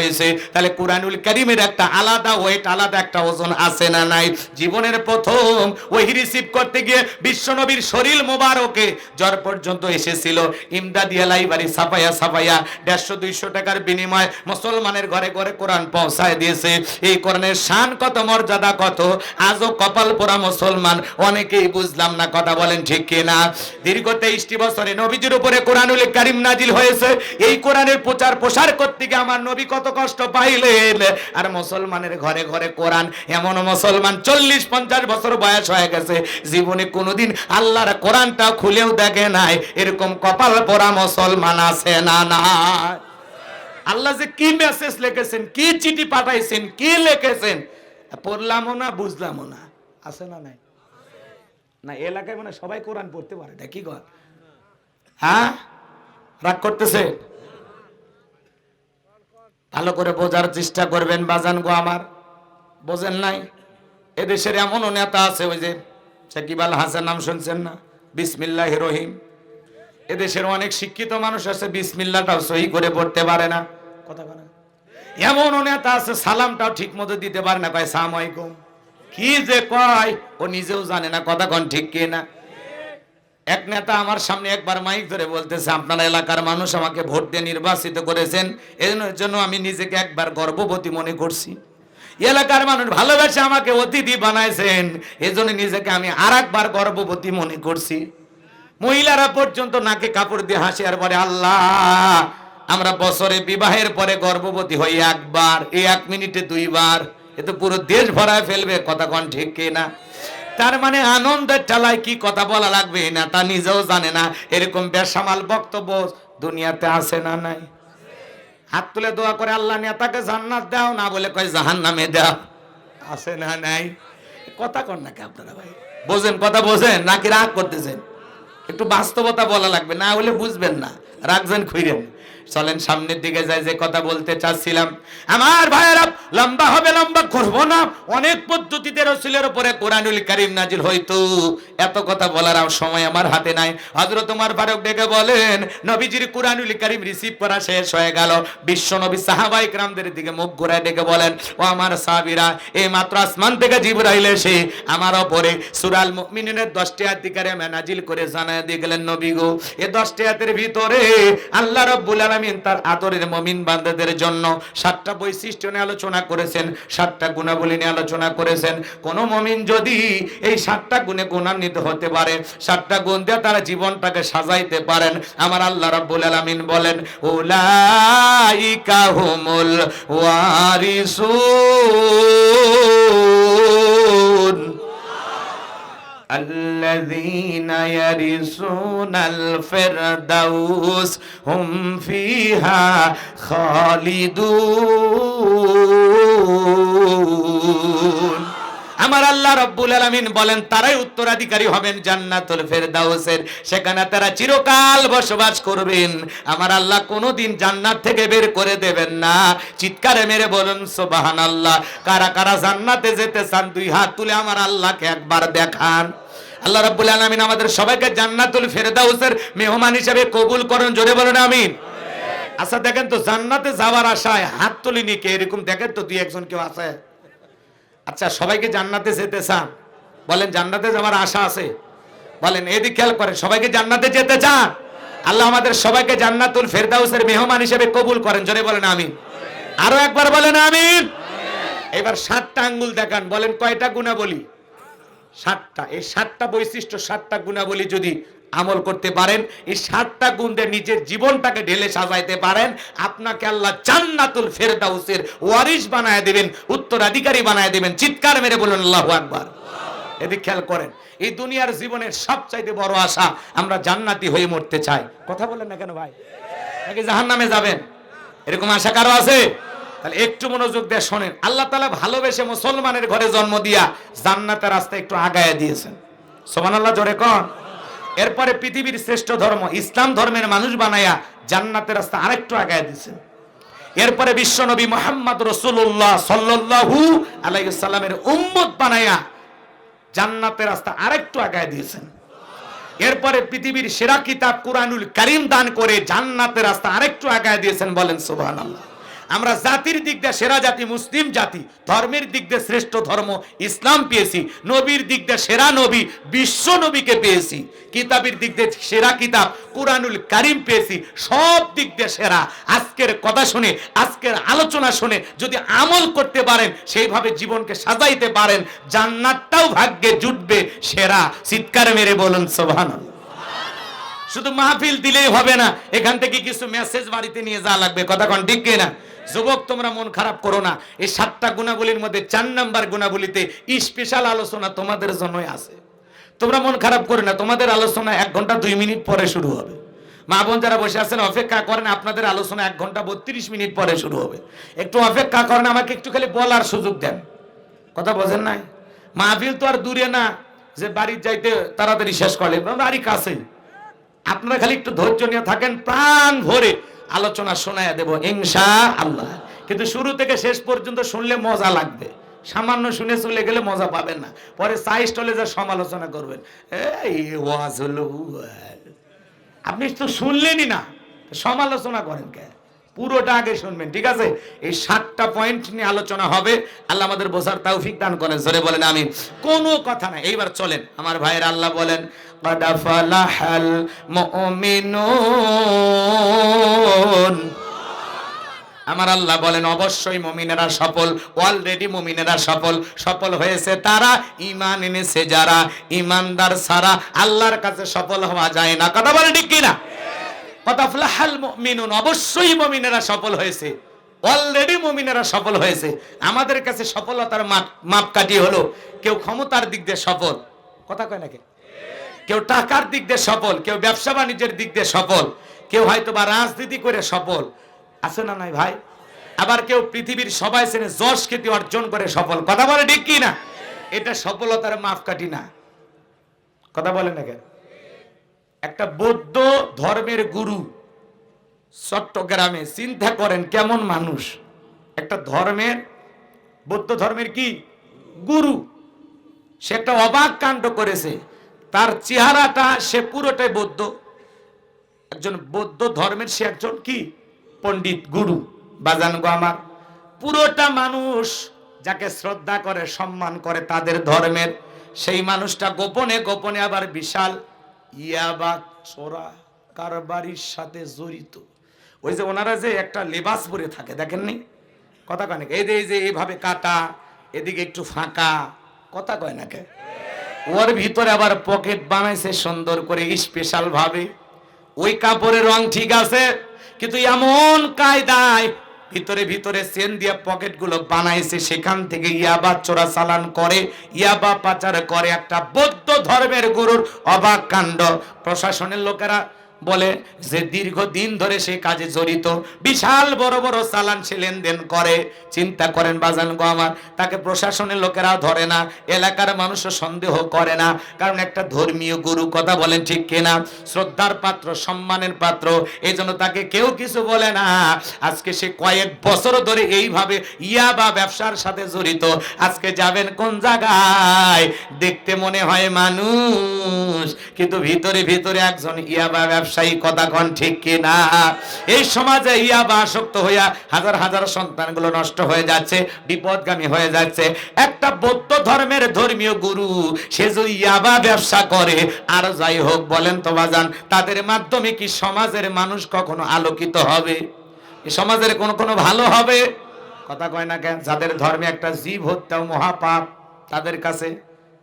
[SPEAKER 1] তাহলে কোরআনুল কারীমের একটা আলাদা ওয়েট, আলাদা একটা ওজন আছে না নাই? জীবনের প্রথম ওহী রিসিভ করতে গিয়ে বিশ্বনবীর শরীর মোবারকে জ্বর পর্যন্ত এসেছিল। ইমদাদিয়া লাইব্রেরি ছাপাইয়া ছাপাইয়া 150-200 টাকার বিনিময়ে মুসলমানের ঘরে ঘরে কোরআন পৌঁছায় দিয়েছে। এই কোরআনের শান কত, মর্যাদা কত, আজও কপাল পোড়া মুসলমান অনেকেই বুঝলাম না। কথা বলেন ঠিক কিনা? দীর্ঘ 23টি বছরে নবীজির উপরে কোরআনুল কারীম নাজিল হয়েছে। এই কোরআনের প্রচার প্রসার করতে গিয়ে আমার নবী কত কষ্ট পাইলেন। আর মুসলমানের ঘরে ঘরে কোরআন, এমন মুসলমান 40-50 বছর বয়স হয়ে গেছে জীবনে কোনোদিন আল্লাহর কোরআনটা খুলেও দেখে নাই। এরকম কপাল পোড়া মুসলমান আছে না? না। আল্লাহ যে কি মেসেজ লিখেছেন, কি চিঠি পাঠাইছেন, কি লিখেছেন পড়লামও না, বুঝলামও না। আছে না নাই? না এলাকায় মানে সবাই কোরআন পড়তে পারে না, কি কর? হ্যাঁ, রাগ করতেছে? ভালো করে বোঝার চেষ্টা করবেন বাজান গো আমার। বোঝেন নাই? এদেশের এমন নেতা আছে, ওই যে সাকিব আল হাসান, নাম শুনছেন না? বিসমিল্লাহির রহিম। এদেশের অনেক শিক্ষিত মানুষ আছে বিসমিল্লাহটাও সহি করে পড়তে পারে না। কথা বলে এমন নেতা আছে সালামটাও ঠিক মতো দিতে পারে না, কয় সালাম আলাইকুম। কি যে কয় ও নিজেও জানে না। কথা কোন ঠিক কি না? এক নেতা আমার সামনে একবার মাইক ধরে বলতেছে, আপনারা এলাকার মানুষ আমাকে ভোট দিয়ে নির্বাচিত করেছেন, এর জন্য আমি নিজেকে একবার গর্ববতী মনে করছি। এলাকার মানুষ ভালোবেসে আমাকে অতিথি বানাইছেন, এজন্য নিজেকে আমি আরেকবার গর্ববতী মনে করছি। মহিলারা পর্যন্ত নাকে কাপড় দিয়ে হাসি আর বলে, আল্লাহ আমরা বছরে বিবাহের পরে গর্ভবতী হই একবার, এই 1 মিনিটে 2 বার, এ তো পুরো দেশ ভরায় ফেলবে। কথা কোন ঠিক কি না? তার মানে আনন্দের ঠেলায় কি কথা বলা লাগবে না তা নিজেও জানে না। এরকম বেসামাল বক্তব্য দুনিয়াতে আছে না নাই? হাত তুলে দোয়া করে, আল্লাহ নেতাকে জান্নাত দাও, না বলে কয় জাহান্নামে দাও। আছে না নাই? কথা কন নাকি আপনারা ভাই? বোঝেন? কথা বোঝেন নাকি রাগ করতেছেন? একটু বাস্তবতা বলা লাগবে, না হলে বুঝবেন না। রাখবেন খুইরেন। চলেন সামনের দিকে যাই। যে কথা বলতে চাচ্ছিলাম আমার ভাইয়েরা, লম্বা হবে, লম্বা করব না। অনেক পদ্ধতিতে রাসূলের উপরে কোরআনুল কারীম নাজিল হইতো, এত কথা বলার সময় আমার হাতে নাই। হযরত ওমর ফারুক ডেকে বলেন, নবীজির কোরআনুল কারীম রিসিভ করা শেষ হয়ে গেল। বিশ্ব নবী সাহাবায়ে কেরামদের দিকে মুখ ঘুরায় ডেকে বলেন, ও আমার সাহাবীরা, এই মাত্র আসমান থেকে জিবরাইল এসে আমার উপরে সূরা আল মুমিনুনের 10টি আয়াত নাজিল করে জানায় দিয়ে গেলেন, নবী গো, এই 10টি আয়াতের ভিতরে আল্লাহ রাব্বুল আলামিন তার আদরের মুমিন বান্দাদের জন্য 7টা বৈশিষ্ট্য নিয়ে আলোচনা করেছেন, 7টা গুণাবলী নিয়ে আলোচনা করেছেন। কোন মুমিন যদি এই 7টা গুণে গুণান্বিত হতে পারে, 7টা গুণ দিয়ে তারা জীবনটাকে সাজাইতে পারেন, আমার আল্লাহ রাব্বুল আলামিন বলেন, উলাইকা হুমুল ওয়ারিসুন الذين يرثون الفردوس هم فيها خالدون। আমার আল্লাহ রাব্বুল আলামিন বলেন, তারাই উত্তরাধিকারী হবেন জান্নাতুল ফেরদাউসের, সেখানে তারা চিরকাল বসবাস করবেন। আমার আল্লাহ কোনোদিন জান্নাত থেকে বের করে দেবেন না। চিৎকারে মেরে বলুন সুবহানাল্লাহ। কারা কারা জান্নাতে যেতে চান 2 হাত তুলে আমার আল্লাহকে একবার দেখান। আল্লাহ রাব্বুল আলামিন আমাদের সবাইকে জান্নাতুল ফেরদাউসের মেহমান হিসেবে কবুল করুন। জোরে বলুন আমিন। আচ্ছা দেখেন তো, জান্নাতে যাওয়ার আশায় হাত তুলিনি কে? এরকম দেখেন তো 2-1 জন কেউ আছে? আচ্ছা সবাইকে জান্নাতে যেতে চান? বলেন জান্নাতে যাওয়ার আশা আছে? বলেন এদিক খেয়াল করেন, সবাইকে জান্নাতে যেতে চান? আল্লাহ আমাদের সবাইকে জান্নাতুল ফেরদাউসের মেহমান হিসেবে কবুল করেন, জোরে বলেন আমিন। আরো একবার বলেন আমিন। এবার 7টা আঙ্গুল দেখান, বলেন কয়টা গুণাবলী? 7টা। এই 7টা বৈশিষ্ট্য, 7টা গুণাবলী যদি আমল করতে পারেন, এই 7টা গুণ দিয়ে নিজের জীবনটাকে ঢেলে সাজাইতে পারেন, আপনাকে আল্লাহ জান্নাতুল ফেরদাউসের ওয়ারিস বানায় দিবেন, উত্তরাধিকারী বানায় দিবেন। চিৎকার মেরে বলুন আল্লাহু আকবার। এদিকে খেয়াল করেন, এই দুনিয়ার জীবনের সবচাইতে বড় আশা আমরা জান্নাতি হয়ে মরতে চাই। কথা বলেন না কেন ভাই? নাকি জাহান্নামে যাবেন? এরকম আশা কারো আছে? তাহলে একটু মনোযোগ দিয়ে শোনেন। আল্লাহ তাআলা ভালোবেসে মুসলমানের ঘরে জন্ম দিয়া জান্নাতের রাস্তা একটু আগায় দিয়েছেন। সুবহানাল্লাহ, জোরে কোন। এরপরে পৃথিবীর শ্রেষ্ঠ ধর্ম ইসলাম ধর্মের মানুষ বানায়া জান্নাতের রাস্তা আরেকটু আগায় দিয়েছেন। এরপরে বিশ্ব নবী মুহাম্মদ রাসূলুল্লাহ সাল্লাল্লাহু আলাইহি ওয়াসাল্লামের উম্মত বানায়া জান্নাতের রাস্তা আরেকটু আগায় দিয়েছেন। এরপরে পৃথিবীর সেরা কিতাব কুরআনুল কারীম দান করে জান্নাতের রাস্তা আরেকটু আগায় দিয়েছেন। বলেন সুবহানাল্লাহ। আমরা জাতির দিক দিয়ে সেরা জাতি মুসলিম জাতি, ধর্মের দিক দিয়ে শ্রেষ্ঠ ধর্ম ইসলাম পেয়েছি, নবীর দিক দিয়ে সেরা নবী বিশ্ব নবীকে পেয়েছি, কিতাবের দিক দিয়ে সেরা কিতাব কুরআনুল কারীম পেয়েছি, সব দিক দিয়ে সেরা। আজকের কথা শুনে, আজকের আলোচনা শুনে যদি আমল করতে পারেন, সেইভাবে জীবনকে সাজাইতে পারেন, জান্নাতটাও ভাগ্যে জুটবে সেরা। চিৎকার মেরে বলুন সুবহানাল্লাহ। শুধু মাহফিল দিলেই হবে না, এখান থেকে কিছু মেসেজ বাড়িতে নিয়ে যাওয়া লাগবে। কথা কোন ঠিক কিনা? যুবক তোমরা মন খারাপ করো না, এই 7টা গুণাবলীর মধ্যে 4 নাম্বার গুণাবলীতে স্পেশাল আলোচনা তোমাদের জন্যই আছে। তোমরা মন খারাপ করো না, তোমাদের আলোচনা 1 ঘন্টা 2 মিনিট পরে শুরু হবে। মা বোন যারা বসে আছেন অপেক্ষা করেন, আপনাদের আলোচনা 1 ঘন্টা 32 মিনিট পরে শুরু হবে। একটু অপেক্ষা করেন, আমাকে একটু খালি বলার সুযোগ দেন। কথা বোঝেন নাই? মাহফিল তো আর দূরে না যে বাড়ির যাইতে তাড়াতাড়ি শেষ করলে, বাড়ি কাছেই। আপনারা খালি একটু ধৈর্য নিয়ে থাকেন, প্রাণ ভরে আলোচনা শোনায় দেব ইনশাআল্লাহ। কিন্তু শুরু থেকে শেষ পর্যন্ত শুনলে মজা লাগবে, সামান্য শুনে চলে গেলে মজা পাবেন না। পরে চাই স্টলে যা সমালোচনা করবেন, এই ওয়াজ হলো, আপনি তো শুনলেনই না, সমালোচনা করেন কে? পুরোটা আগে শুনবেন, ঠিক আছে? এই 7টা পয়েন্ট নিয়ে আলোচনা হবে। আল্লাহ আমাদের বোঝার তৌফিক দান করেন, জোরে বলেন আমিন। কোনো কথা নাই। এইবার চলেন আমার ভাইয়ের, আল্লাহ বলেন قد فلح المؤمنون। আমার আল্লাহ বলেন অবশ্যই মুমিনেরা সফল, অলরেডি মুমিনেরা সফল। সফল হয়েছে তারা, ঈমান এনেছে যারা। ঈমানদার ছাড়া আল্লাহর কাছে সফল হওয়া যায় না। কথা বলে ঠিক কি না? قد فلح المؤمنون, অবশ্যই মুমিনেরা সফল হয়েছে, অলরেডি মুমিনেরা সফল হয়েছে। আমাদের কাছে সফলতার মাপকাঠি হলো, কেউ ক্ষমতার দিক দিয়ে সফল, কথা কয় নাকি? কেউ টাকার দিক দিয়ে সফল, কেউ ব্যবসা বাণিজ্যের দিক দিয়ে সফল, কেউ হয়তো বা রাজনীতি করে সফল, আছে না নাই ভাই? আবার কেউ পৃথিবীর সবাই চেনে যশ খ্যাতি অর্জন করে সফল। কথা বলে ঠিক কি না? এটা সফলতার মাপকাঠি না। কথা বলে না কেন? একটা বৌদ্ধ ধর্মের গুরু চট্টগ্রামে, চিন্তা করেন কেমন মানুষ, একটা ধর্মের, বৌদ্ধ ধর্মের কি গুরু, সে একটা অবাক কাণ্ড করেছে। তার চেহারাটা, সে পুরোটাই বৌদ্ধ, একজন বৌদ্ধ ধর্মের, সে একজন কি পণ্ডিত গুরু। বাজান গো আমার, পুরোটা মানুষ যাকে শ্রদ্ধা করে সম্মান করে তাদের ধর্মের, সেই মানুষটা গোপনে গোপনে আবার বিশাল ইয়াবা চোরা কারবারির সাথে জড়িত। ওই যে ওনারা যে একটা লেবাস পরে থাকে, দেখেননি? কথা কয় না? এই যে এইভাবে কাটা, এদিকে একটু ফাঁকা, কথা কয় না কে? ওর ভিতরে আবার পকেট বানাইছে সুন্দর করে স্পেশাল ভাবে। ওই কাপড়ের রং ঠিক আছে, কিন্তু এমন কায়দায় ভিতরে ভিতরে চেন দিয়ে পকেট গুলো বানাইছে, সেখান থেকে ইয়াবা চোরা চালান করে, ইয়াবা পাচার করে। একটা বৌদ্ধ ধর্মের গুরুর অবাক কাণ্ড। প্রশাসনের লোকেরা বলে যে দীর্ঘদিন ধরে সে কাজে জড়িত, বিশাল বড় বড় চালান সে লেনদেন করে। চিন্তা করেন বাজান গো আমার, তাকে প্রশাসনের লোকেরা ধরে না, এলাকার মানুষও সন্দেহ করে না, কারণ একটা ধর্মীয় গুরু। কথা বলেন ঠিক কিনা? শ্রদ্ধার পাত্র, সম্মানের পাত্র, এই জন্য তাকে কেউ কিছু বলে না। আজকে সে কয়েক বছর ধরে এইভাবে ইয়াবা ব্যবসার সাথে জড়িত। আজকে যাবেন কোন জায়গায়, দেখতে মনে হয় মানুষ, কিন্তু ভিতরে ভিতরে একজন ইয়াবা ব্যবসা ব্যবসায়ী, কথা কোন ঠিক কিনা? এই সমাজে ইয়াবা আসক্ত হইয়া হাজার হাজার সন্তানগুলো নষ্ট হয়ে যাচ্ছে, বিপদগামী হয়ে যাচ্ছে। একটা বৌদ্ধ ধর্মের ধর্মীয় গুরু সে যদি ইয়াবা ব্যবসা করে, আর যাই হোক বলেন তো বাজান, তাদের মাধ্যমে কি সমাজের মানুষ কখনো আলোকিত হবে? সমাজের কোনো ভালো হবে? কথা কয় না কেন? যাদের ধর্মে একটা জীব হত্যাও মহাপাপ, তাদের কাছে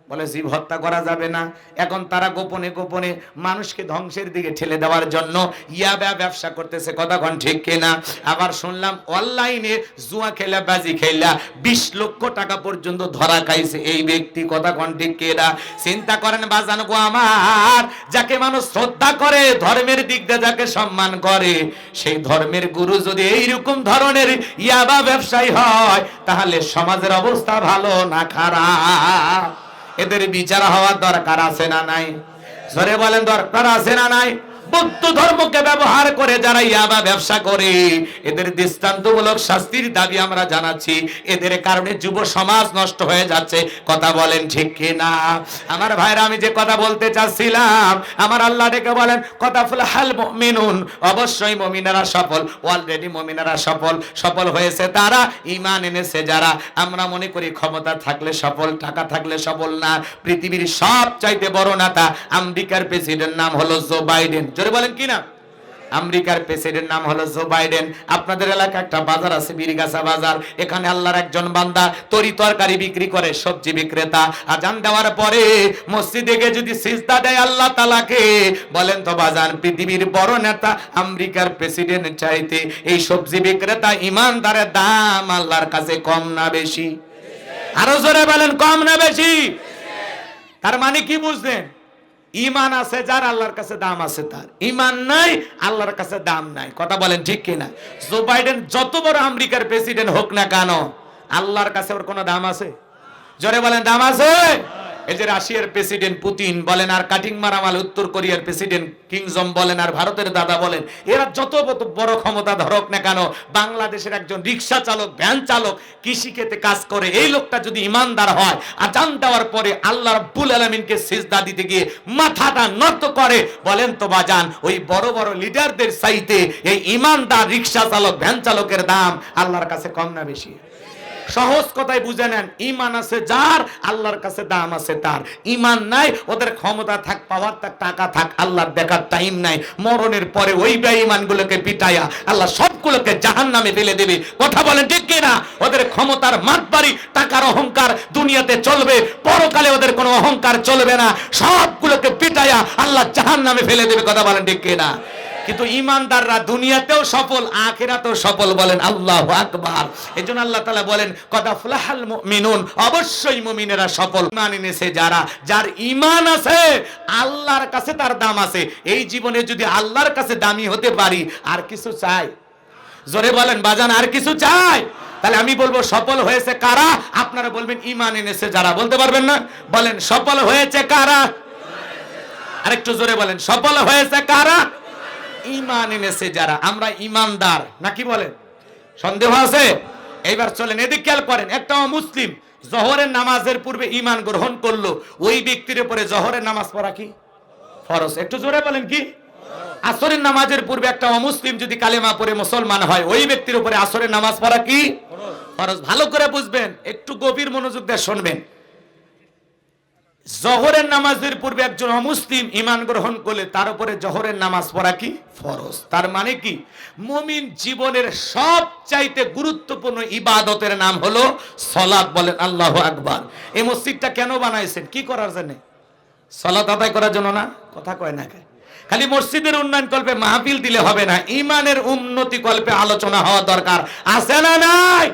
[SPEAKER 1] বলে জীব হত্যা করা যাবে না। এখন তারা গোপনে গোপনে মানুষকে ধ্বংসের দিকে ঠেলে দেওয়ার জন্য ইয়াবা ব্যবসা করতেছে, কথা কোন ঠিক কিনা? আবার শুনলাম অনলাইনে জুয়া খেলা, বাজি খেলা 20 লক্ষ টাকা পর্যন্ত ধরা খাইছে এই ব্যক্তি, কথা কোন ঠিক কিনা? চিন্তা করেন বাজান গো আমার, যাকে মানুষ শ্রদ্ধা করে, ধর্মের দিক দিয়ে যাকে সম্মান করে, সেই ধর্মের গুরু যদি এইরকম ধরনের ইয়াবা ব্যবসায়ী হয়, তাহলে সমাজের অবস্থা ভালো না খারাপ? এদের বিচার হওয়ার দরকার আছে না নাই? জোরে বলেন, দরকার আছে না নাই? বৌদ্ধ ধর্মকে ব্যবহার করে যারা ইয়াবা ব্যবসা করে, এদের দৃষ্টান্তমূলক শাস্তির দাবি আমরা জানাচ্ছি। এদের কারণে যুব সমাজ নষ্ট হয়ে যাচ্ছে, কথা বলেন ঠিক কিনা? আমার ভাইরা, আমি যে কথা বলতে চাচ্ছিলাম, আমার আল্লাহ ডেকে বলেন কথা ফুলহাল মুমিনুন, অবশ্যই মুমিনেরা সফল, অলরেডি মুমিনেরা সফল হয়েছে তারা, ঈমান এনেছে যারা। আমরা মনে করি ক্ষমতা থাকলে সফল, টাকা থাকলে সফল না। পৃথিবীর সবচাইতে বড় নেতা আমেরিকার প্রেসিডেন্ট, নাম হলো জো বাইডেন। জোরে বলেন কি না? আমেরিকার প্রেসিডেন্ট নাম হলো জো বাইডেন। আপনাদের এলাকায় একটা বাজার আছে, বীরগাছা বাজার, এখানে আল্লাহর একজন বান্দা তরি তরকারি বিক্রি করে, সবজি বিক্রেতা। আজান দেওয়ার পরে মসজিদে গিয়ে যদি সিজদা দেয় আল্লাহ তাআলাকে, বলেন তো বাজান, পৃথিবীর বড় নেতা আমেরিকার প্রেসিডেন্ট চাইতে এই সবজি বিক্রেতা ইমানদারের দাম আল্লাহর কাছে কম না বেশি? আরো জোরে বলেন, কম না বেশি? তার মানে কি বুঝলেন? ঈমান আছে যার, আল্লাহর কাছে দাম আছে তার। ঈমান নাই, আল্লাহর কাছে দাম নাই, কথা বলেন ঠিক কিনা? জো বাইডেন যত বড় আমেরিকার প্রেসিডেন্ট হোক না কেন, আল্লাহর কাছে ওর কোনো দাম আছে? জোরে বলেন, দাম আছে? এই যে রাশিয়ার প্রেসিডেন্ট পুতিন বলেন, আর কাটিং মারামাল উত্তর কোরিয়ার প্রেসিডেন্ট কিং জং বলেন, আর ভারতের দাদা বলেন, এরা যত বড় ক্ষমতা ধরক না কেন, বাংলাদেশের একজন রিক্সা চালক, ভ্যান চালক, কৃষিক্ষেত্রে কাজ করে, এই লোকটা যদি ইমানদার হয়, আজান দেওয়ার পরে আল্লাহ রাব্বুল আলামিনকে সিজদা দিতে গিয়ে মাথাটা নত করে, বলেন তো বাজান, ওই বড় বড় লিডারদের চাইতে এই ইমানদার রিক্সা চালক, ভ্যান চালকের দাম আল্লাহর কাছে কম না বেশি? সহজ কথায় বুঝে নেন, ঈমান আছে যার, আল্লাহর কাছে দাম আছে তার। ঈমান নাই, ওদের ক্ষমতা থাক, পাওয়ার থাক, টাকা থাক, আল্লাহর দেখার টাইম নাই। মরণের পরে ওই বেঈমানগুলোকে পিটায়া আল্লাহ সবগুলোকে জাহান্নামে ফেলে দেবে, কথা বলেন ঠিক কিনা? ওদের ক্ষমতার মাতবাড়ি, টাকার অহংকার দুনিয়াতে চলবে, পরকালে ওদের কোনো অহংকার চলবে না। সবগুলোকে পিটায়া আল্লাহ জাহান্নামে ফেলে দেবে, কথা বলেন ঠিক কিনা? কিন্তু ইমানদাররা দুনিয়াতেও সফল, আখিরাতেও সফল, বলেন আল্লাহু আকবার। এজন্য আল্লাহ তাআলা বলেন কদ আফলাহাল মুমিনুন, অবশ্যই মুমিনেরা সফল। ঈমান এনেছে যারা, যার ঈমান আছে, আল্লাহর কাছে তার দাম আছে। এই জীবনে যদি আল্লাহর কাছে দামি হতে পারি, আর কিছু চাই? জোরে বলেন বাজান, আর কিছু চাই? তাহলে আমি বলবো সফল হয়েছে কারা? আপনারা বলবেন ঈমান এনেছে যারা। বলতে পারবেন না? বলেন সফল হয়েছে কারা? আরেকটু জোরে বলেন, সফল হয়েছে কারা? ঈমান এনেছে যারা। আমরা ঈমানদার নাকি বলেন? সন্দেহ আছে? এইবার চলেন এদিকে খেয়াল করেন। একটা মুসলিম জোহরের নামাজের পূর্বে ঈমান গ্রহণ করলো, ওই ব্যক্তির উপরে জোহরের নামাজ পড়া কি ফরজ? একটু জোরে বলেন কি? আসরের নামাজের পূর্বে একটা অমুসলিম যদি কালেমা পড়ে মুসলমান হয়, ওই ব্যক্তির উপরে আসরের নামাজ পড়া কি ফরজ? ভালো করে বুঝবেন, একটু গভীর মনোযোগ দিয়ে শুনবেন। জোহরের নামাজের পূর্বে একজন অমুসলিম ঈমান গ্রহণ করলে তার উপরে জোহরের নামাজ পড়া কি ফরজ। তার মানে কি? মুমিন জীবনের সবচাইতে গুরুত্বপূর্ণ ইবাদতের নাম হলো সালাত। বলেন আল্লাহু আকবার। এই মসজিদটা কেন বানাইছেন? কি করার জন্য? সালাত আদায় করার জন্য না? কথা কয় না। খালি মসজিদের উন্নয়ন কল্পে মাহফিল দিলে হবে না, ঈমানের উন্নতি কল্পে আলোচনা হওয়া দরকার, আছে না নাই?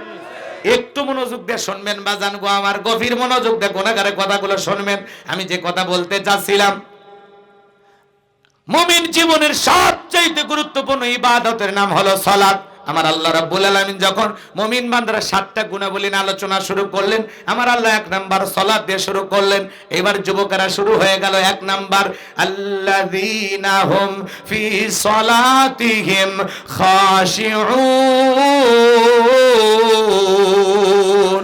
[SPEAKER 1] একটু মনোযোগ দিয়ে শুনবেন বাজান গো আমার, গভীর মনোযোগ দিয়ে গুনাহগারে কথাগুলো শুনবেন। আমি যে কথা বলতে চাচ্ছিলাম, মুমিন জীবনের সবচেয়ে গুরুত্বপূর্ণ ইবাদতের নাম হলো সালাত। আমার আল্লাহ রাব্বুল আলামিন যখন মুমিন বান্দারা 7টা গুণাবলী নিয়ে আলোচনা শুরু করলেন, আমার আল্লাহ 1 নাম্বার সালাত দিয়ে শুরু করলেন। এবার যুবকেরা শুরু হয়ে গেল 1 নাম্বার, আল্লাযীনা হুম ফি সালাতিহিম খাশিউন।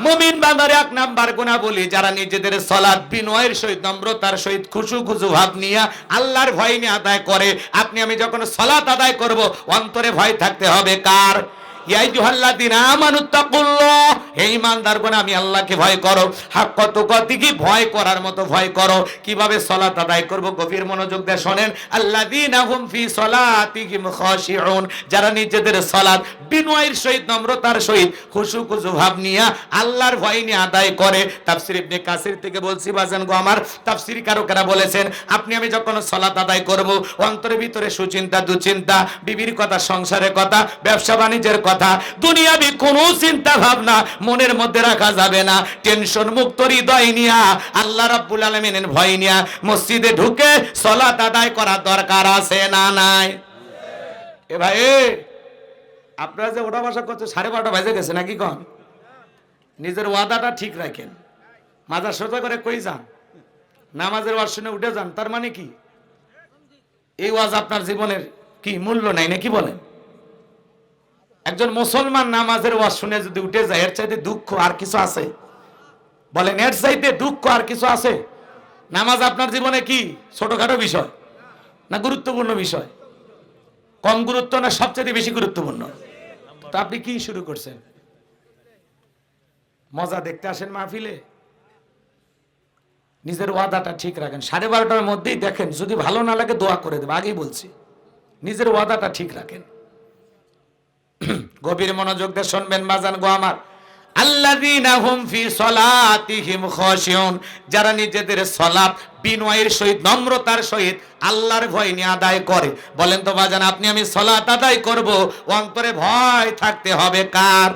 [SPEAKER 1] মুমিন বান্দার 1 নাম্বার গুণাবলী, যারা নিজেদের সালাত বিনয়ের সহিত নম্রতার সহিত খুশু খুশু ভাব নিয়ে আল্লাহর ভয় নিয়ে আদায় করে। আপনি আমি যখন সালাত আদায় করব, অন্তরে ভয় থাকতে হবে কার? ইয়া আইয়ুহাল্লাযীনা আমানুত্তাকুল্লাহ, হে ঈমানদারগণ আমি আল্লাহকে ভয় করো। হাক্কা তুকাতিহি, ভয় করার মতো ভয় করো। কিভাবে সালাত আদায় করব? গভীর মনোযোগ দিয়ে শুনেন। আল্লাযীনা হুম ফি সালাতিহিম খাশিউন, যারা নিজেদের সালাত বিনয়ের সহিত নম্রতার সহিত খুশু খুশু ভাব নিয়ে আল্লাহর ভয় নিয়ে আদায় করে। তাফসীর ইবনে কাসির থেকে বলছি বাজান গো আমার, তাফসীরি কারকেরা বলেছেন আপনি আমি যখন সালাত আদায় করব, অন্তরের ভিতরে সুচিন্তা দুশ্চিন্তা, বিবির কথা, সংসারের কথা, ব্যবসা বাণিজ্যের কথা, দুনিয়াবি কোনো চিন্তা ভাবনা মনের মধ্যে রাখা যাবে না। টেনশন মুক্ত হৃদয় নিয়া আল্লাহ রাব্বুল আলামিনের ভয় নিয়া মসজিদে ঢুকে সালাত আদায় করার দরকার আছে না নাই? এ ভাই, আপনারা যে ওটা বাসা করছে 12:30 বাজে গেছে নাকি? কন নিজের ওয়াদাটা ঠিক রাখেন। মাজার সোজা করে কই যান, নামাজের ওয়াজ শুনে উঠে যান, তার মানে কি এই ওয়াজ আপনার জীবনের কি মূল্য নাই নাকি? বলেন, একজন মুসলমান নামাজের ওয়াজ শুনে যদি উঠে যায়, এর চাইতে দুঃখ আর কিছু আছে? বলেন, এর চাইতে দুঃখ আর কিছু আছে? নামাজ আপনার জীবনে কি ছোটখাটো বিষয় না গুরুত্বপূর্ণ বিষয়? কম গুরুত্ব না সবচেয়ে বেশি গুরুত্বপূর্ণ? তো আপনি কি শুরু করছেন? মজা দেখতে আসেন মাহফিলে? নিজের ওয়াদাটা ঠিক রাখেন। 12:30টার মধ্যেই দেখেন, যদি ভালো না লাগে দোয়া করে দেব, আগেই বলছি। নিজের ওয়াদাটা ঠিক রাখেন। গভীর মনোযোগ দিয়ে শুনবেন বাজান গো আমার। আল্লাযীনা হুম ফি সালাতিহিম খাশিউন, যারা নিজেদের সালাত বিনয়ের সহিত নম্রতার সহিত আল্লাহর ভয় নিয়ে আদায় করে। বলেন তো বাজান, আপনি আমি সালাত আদায় করব, অন্তরে ভয় থাকতে হবে কার?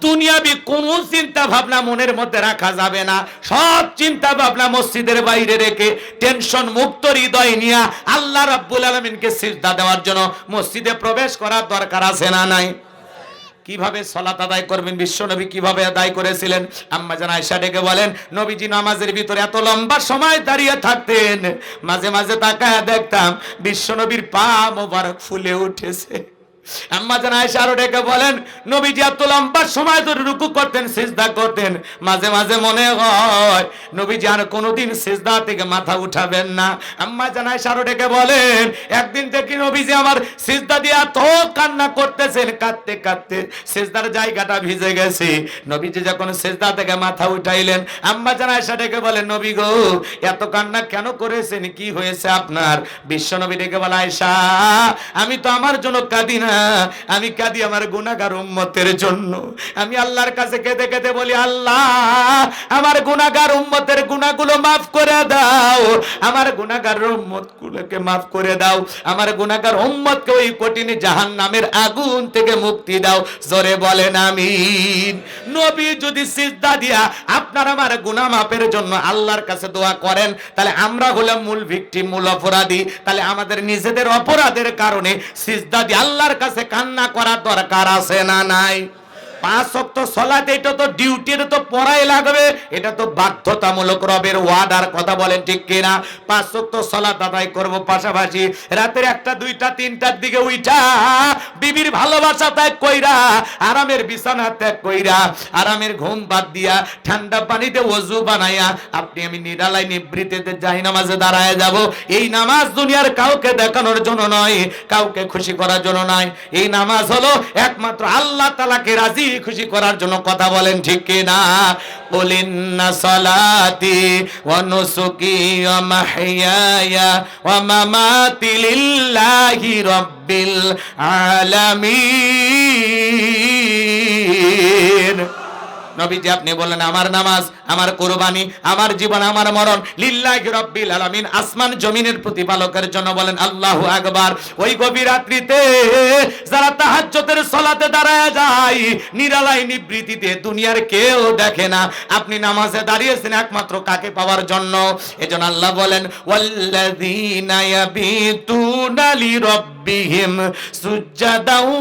[SPEAKER 1] দুনিয়াবি কোনো চিন্তা ভাবনা মনের মধ্যে রাখা যাবে না। সব চিন্তা ভাবনা মসজিদের বাইরে রেখে টেনশন মুক্ত হৃদয় নিয়ে আল্লাহ রাব্বুল আলামিনকে সিজদা দেওয়ার জন্য মসজিদে প্রবেশ করার দরকার আছে না নাই? কিভাবে সালাত আদায় করবেন? বিশ্বনবী কিভাবে আদায় করেছিলেন? আম্মা জান আয়েশা ডেকে বলেন, নবীজি নামাজের ভিতরে এত লম্বা সময় দাঁড়িয়ে থাকতেন, মাঝে মাঝে তাকায় দেখতাম বিশ্বনবীর পা মোবারক ফুলে উঠেছে। আম্মা জান আয়েশা আরো ডেকে বলেন, নবীজি এত লম্বা সময় ধরে রুকু করতেন, সিজদা করতেন, মাঝে মাঝে মনে হয় নবীজি আর কোনোদিন সিজদা থেকে মাথা উঠাবেন না। আম্মা জান আয়েশা আরো ডেকে বলেন, একদিন থেকে নবীজি আমার সিজদা দিয়ে এত কান্না করতেছেন, কাঁদতে কাঁদতে সিজদার জায়গাটা ভিজে গেছে। নবীজি যখন সিজদা থেকে মাথা উঠাইলেন, আম্মা জান আয়েশা ডেকে বলেন, নবী গো এত কান্না কেন করেছেন, কি হয়েছে আপনার? বিশ্ব নবী ডেকে বলে, আয়েশা আমি তো আমার জন্য কাঁদি না, আমি কাঁদি আমার গুনাহগার উম্মতের জন্য। আমি আল্লাহর কাছে কেঁদে কেঁদে বলি, আল্লাহ আমার গুনাহগার উম্মতের গুনাহগুলো মাফ করে দাও, আমার গুনাহগার উম্মতগুলোকে মাফ করে দাও, আমার গুনাহগার উম্মতকে ওই কঠিন জাহান্নামের আগুন থেকে মুক্তি দাও। জোরে বলেন আমিন। নবী যদি সিজদা দিয়া আপনার আমার গুনাহ মাফের জন্য আল্লাহর কাছে দোয়া করেন, তাহলে আমরা হলাম মূল ভিকটিম, মূল অপরাধী। তাহলে আমাদের নিজেদের অপরাধের কারণে সিজদা দিয়ে আল্লাহর কাছে কান্না করার দরকার আছে না নাই? 5 ওয়াক্ত সালাত, এটা তো ডিউটি, এটা তো পড়াই লাগবে, এটা তো বাধ্যতামূলক, রবের ওয়াদার কথা। বলেন ঠিক কিনা? 5 ওয়াক্ত সালাত আদায় করব, পাশাপাশি রাতের 1টা 2টা 3টার দিকে উইঠা বিবির ভালোবাসা ত্যাগ কইরা, আরামের বিছানা ত্যাগ কইরা, আরামের ঘুম বাদ দিয়া ঠান্ডা পানিতে ওযু বানাইয়া আপনি আমি নিরালায় নিবৃত্তিতে যাই নামাজে দাঁড়ায় যাব। এই নামাজ দুনিয়ার কাউকে দেখানোর জন্য নয়, কাউকে খুশি করার জন্য নয়। এই নামাজ হলো একমাত্র আল্লাহ তাআলাকে রাজি খুশি করার জন্য। কথা বলেন ঠিক কিনা? কুলিন্না সালাতি ওয়া নুসুকি ওয়া মাহইয়ায়া ওয়া মামাতি লিল্লাহি রাব্বিল আলামিন। নবীজি আপনি বলেন, আমার নামাজ, আমার কুরবানি, আমার জীবন, আমার মরণ লিল্লাহি রাব্বিল আলামিন, আসমান জমিনের প্রতিপালকের জন্য। বলেন আল্লাহু আকবার। ওই গভীর রাত্রিতে যারা তাহাজ্জুদের সালাতে দাঁড়ায় যায়, নিরালাই নিবৃত্তিতে, দুনিয়ার কেউ দেখে না, আপনি নামাজে দাঁড়িয়েছেন একমাত্র কাকে পাওয়ার জন্য? এজন্য আল্লাহ বলেন, ওয়াল্লাযীনা ইয়াবিতুনা লিরাব্বিহিম সুজদাও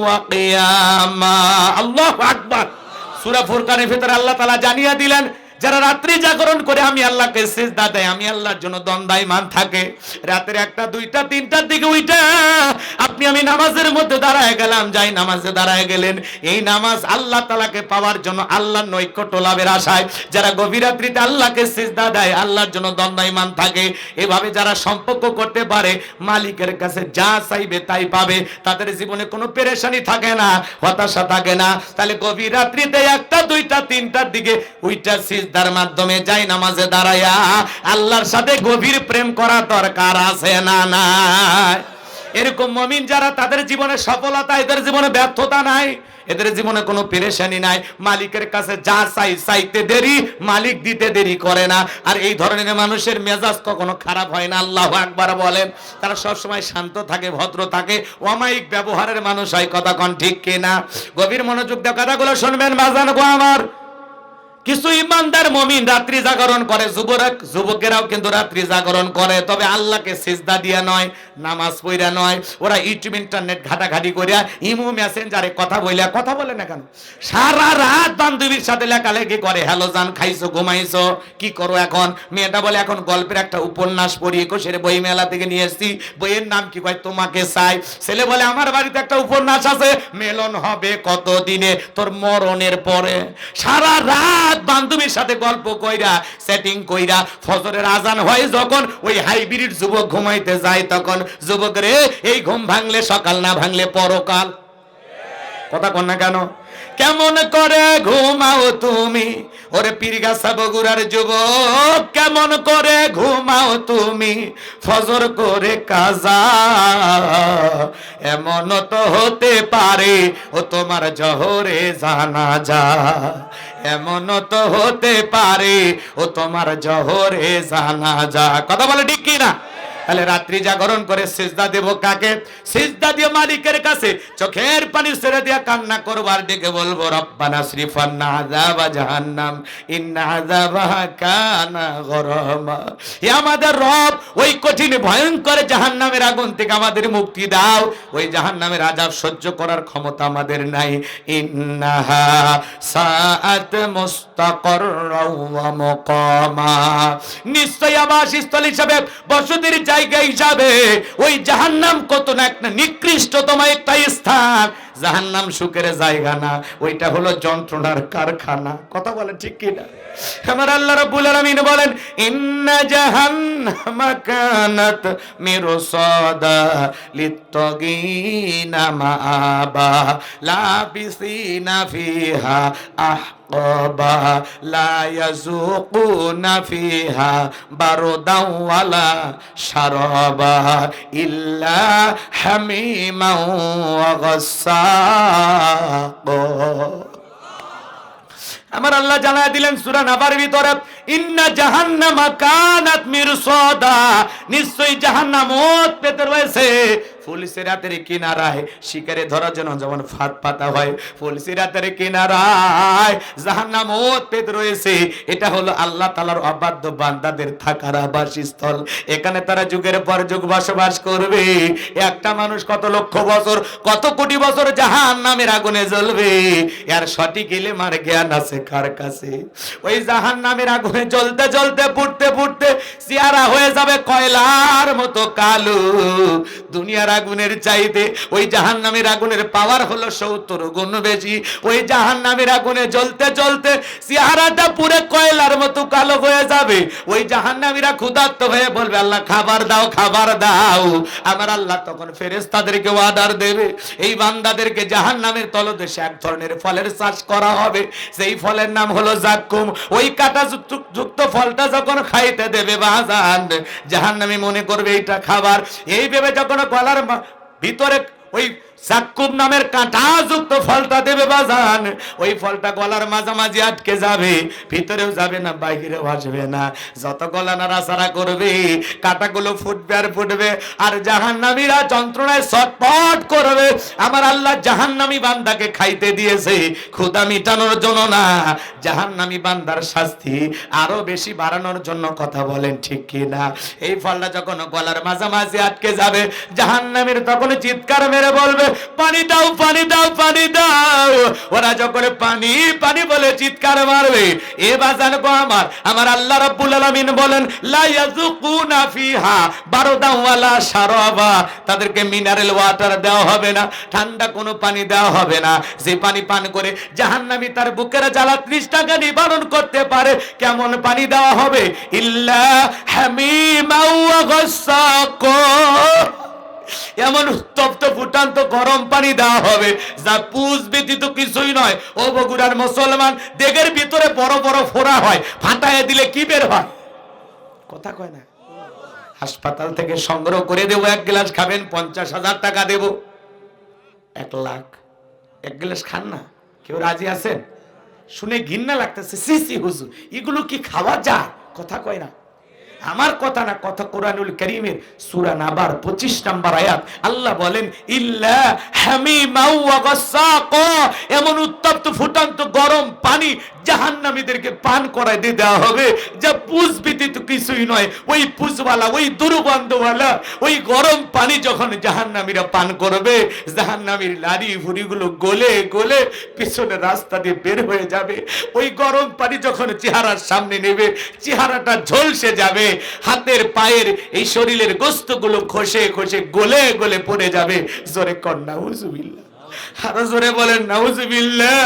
[SPEAKER 1] ওয়া কিয়ামা। আল্লাহু আকবার। সূরা ফুরকানের ভিতরে আল্লাহ তাআলা জানিয়ে দিলেন, যারা রাত্রি জাগরণ করে আমি আল্লাহকে সিজদা দেয়, আমি আল্লাহর জন্য দণ্ডায়মান থাকে, রাতের 1টা 2টা 3টার দিকে উঠা আপনি আমি নামাজের মধ্যে দাঁড়ায় গেলাম, যাই নামাজে দাঁড়ায় গেলেন, এই নামাজ আল্লাহ তাআলাকে পাওয়ার জন্য, আল্লাহর নৈকট্য লাভের আশায় যারা গভীর রাত্রিতে আল্লাহকে সিজদা দেয়, আল্লাহর জন্য দণ্ডায়মান থাকে, এভাবে যারা সম্পর্ক করতে পারে, মালিকের কাছে যা চাইবে তাই পাবে, তাদের জীবনে কোনো পেরেশানি থাকে না, হতাশা থাকে না। তাহলে গভীর রাত্রিতে 1টা 2টা 3টার দিকে উইটা সিজদার মাধ্যমে যাই নামাজে দাঁড়ায়া আল্লাহর সাথে গভীর প্রেম করা দরকার আছে না নাই? এরকম মুমিন যারা, তাদের জীবনে সফলতা, এদের জীবনে ব্যর্থতা নাই, এদের জীবনে কোনো পেরেশানি নাই, মালিকের কাছে যা চাই চাইতে দেরি, মালিক দিতে দেরি করে না। আর এই ধরনের মানুষের মেজাজ কখনো খারাপ হয় না, আল্লাহু আকবার বলেন। তারা সবসময় শান্ত থাকে, ভদ্র থাকে, অমায়িক ব্যবহারের মানুষ হয়। কথা কোন ঠিক কিনা? গভীর মনোযোগ দিয়ে কথাগুলো শুনবেন বাজান গো আমার। কিছু ইমানদার মুমিন রাত্রি জাগরণ করে, যুবকেরাও কিন্তু রাত্রি জাগরণ করে, তবে আল্লাহকে সিজদা দিয়া নয়, নামাজ পড়া নয়, ওরা ইউটিউব ইন্টারনেট ঘাটাঘাটি করিয়া ইমো মেসেঞ্জারে কথা বলে না কেন, সারা রাত বান্ধবীর সাথে লেখালেখি করে, হ্যালো জান, খাইছো, ঘুমাইছো, কি করো এখন? মেয়েটা বলে এখন গল্পের একটা উপন্যাস পড়ি, 21 বই মেলা থেকে নিয়ে এসেছি, বইয়ের নাম কি? কয় তোমাকে চাই। ছেলে বলে আমার বাড়িতে একটা উপন্যাস আছে, মেলন হবে কত দিনে? তোর মরণের পরে। সারা রাত বান্ধবীর সাথে গল্প কইরা, সেটিং কইরা, ফজরের আজান হয় যখন, ওই হাইব্রিড যুবক ঘুমাইতে যায়, তখন যুবক রে, এই ঘুম ভাঙলে সকাল, না ভাঙলে পরকাল। কথা কন না কেন? কেমন করে ঘুমাও তুমি, ওরে পীরগাছা বগুড়ার যুবক, কেমন করে ঘুমাও তুমি, ফজর করে কাজা, এমন তো হতে পারে ও তোমার জহরে জানাজা, এমন তো হতে পারে ও তোমার জহরে জানাজা। কথা বলে ঠিক কি না? তাহলে রাত্রি জাগরণ করে সিজদা দেব কাকে? সিজদা দিয়ে মালিকের কাছে চোখের পানি ছেড়ে দিয়ে কান্না করব, আর ডেকে বলবো রব্বানা সরিফান্না আযাবা জাহান্নাম ইন্না আযাবাহা কানা গরামা। হে আমাদের রব, ওই কঠিন ভয়ঙ্কর জাহান্নামের আগুন থেকে আমাদের মুক্তি দাও, ওই জাহান্নামের আযাব সহ্য করার ক্ষমতা আমাদের নাই। ইন্নাহা সাআত মুস্তাকাররাও ওয়া মুকামা, নিশ্চয় আবাসস্থল হিসাবে, বসতির জায়গা হিসাবে ওই জাহান্নাম কত না একটা নিকৃষ্টতম একটা স্থান। জাহান্নাম সুখের জায়গা না, ওইটা হলো যন্ত্রণার কারখানা। কথা বলে ঠিক কি না? আমার আল্লাহ রাব্বুল আলামিন বলেন, ইন্না জাহান্নামা কানাত মিরসাদা লিত্তাগিনা মাআবা লাবিসিনা ফিহা আহকাবা লা ইয়াযুকুনা ফিহা বারদাও ওয়ালা শারাবা ইল্লা হামিমান ওয়া গাসসাক। আমার আল্লাহ জানায় দিলেন সূরা নাবার ভিতরে, ইন্না জাহান্নামা কানাত মিরসাদা, নিশ্চয়ই জাহান্নাম ওত পেতে রয়েছে ফুলসিরাতের কিনারায়, শিকারে ধরার জন্য যেমন ফাঁদ পাতা হয়, ফুলসিরাতের কিনারায় জাহান্নাম ওত পেতে রয়েছে। এটা হলো আল্লাহ তাআলার অবাধ্য বান্দাদের থাকার আবাসস্থল। এখানে তারা যুগের পর যুগ বসবাস করবে। একটা মানুষ কত লক্ষ বছর, কত কোটি বছর জাহান্নামের আগুনে জ্বলবে, এর সঠিক ইলমার জ্ঞান আছে কার কাছে? ওই জাহান্নামের আগুনে জ্বলতে জ্বলতে, পুড়তে পুড়তে চেহারা হয়ে যাবে কয়লার মতো কালো। দুনিয়ার আগুনের চাইতে ওই জাহান্নামের আগুনের পাওয়ার হলো 70 গুণ বেশি। ওই জাহান্নামের আগুনে জ্বলতে জ্বলতে চেহারাটা পুরো কয়লার মতো কালো হয়ে যাবে। ওই জাহান্নামীরা ক্ষুধার্ত হয়ে বলবে, আল্লাহ খাবার দাও, খাবার দাও। আমার আল্লাহ তখন ফেরেশতাদেরকে অর্ডার দেবে, এই বান্দাদেরকে জাহান্নামের তলদেশে এক ধরনের ফলের চাষ করা হবে, সেই ফলের নাম হলো জাক্কুম। ওই কাঁটা যুক্ত ফলটা যখন খাইতে দেবে বাজান, জাহান্নামী মনে করবে এইটা খাবার। এই ভেবে যখন গলার ভিতরে ওই জাক্কুম নামের কাঁটাযুক্ত ফলটা দেবে বাজান, ওই ফলটা গলার মাঝামাঝি আটকে যাবে, ভিতরেও যাবে না, বাইরেও আসবে না। যত গলা নাড়াচাড়া করবে, কাঁটাগুলো ফুটবে আর ফুটবে, আর জাহান্নামীরা যন্ত্রণায় ছটফট করবে। আমার আল্লাহ জাহান্নামী বান্দাকে খাইতে দিয়েছে ক্ষুধা মিটানোর জন্য না, জাহান্নামী বান্দার শাস্তি আরো বেশি বাড়ানোর জন্য। কথা বলেন ঠিক কি না? এই ফলটা যখন গলার মাঝামাঝি আটকে যাবে, জাহান্নামীর তখন চিৎকার মেরে বলবে, পানি দাও, পানি দাও, পানি দাও। ওরা যখন পানি পানি বলে চিৎকার মারবে, এ বাজান গো আমার আল্লাহ রাব্বুল আলামিন বলেন লা ইয়াযুকুনা ফিহা বারদান ওয়ালা শারাবা, তাদেরকে মিনারেল ওয়াটার দেওয়া হবে না, ঠান্ডা কোনো পানি দেওয়া হবে না। যে পানি পান করে জাহান্নামী তার বুকের জ্বালা তৃষ্ণাকে নিবারণ করতে পারে, কেমন পানি দেওয়া হবে? ইল্লা হামিমা ওয়া গাসসাকা, এমন উত্তপ্ত ফুটান্ত গরম পানি দেওয়া হবে যা পুষ ব্যতীত কিছুই নয়। ও বগুড়ার মুসলমান, দেগের ভিতরে বড় বড় ফোড়া হয়, ফাটায় দিলে কি বের হয়? কথা কয় না। হাসপাতাল থেকে সংগ্রহ করে দেবো, এক গ্লাস খাবেন 50,000 টাকা দেব। 1 লাখ, এক গ্লাস খান না? কেউ রাজি আছেন? শুনে ঘৃণা লাগতেছে, সি হুজুর এগুলো কি খাওয়া যায়? কথা কয় না। আমার কথা না, কথা কোরআনুল কারীমের সূরা নাবার 25 নম্বর আয়াত। আল্লাহ বলেন ইল্লা হামিমা ওয়া গাসসাকা, এমন উত্তপ্ত ফুটান্ত গরম পানি জাহান্নামীদেরকে পান করায় দিয়ে দেওয়া হবে যা পুষ ব্যতীত কিছুই নয়। ওই পুষওয়ালা, ওই দুর্গন্ধওয়ালা ওই গরম পানি যখন জাহান্নামীরা পান করবে, জাহান্নামীর লাড়ি ভুড়িগুলো গলে গলে পিছনের রাস্তা দিয়ে বের হয়ে যাবে। ওই গরম পানি যখন চেহারার সামনে নেবে, চেহারাটা ঝলসে যাবে, হাতের পায়ের এই শরীরের গোস্তগুলো খসে খসে গলে গলে পড়ে যাবে। জোরে কর নাউজুবিল্লাহ, আরো জোরে বলেন নাউজুবিল্লাহ।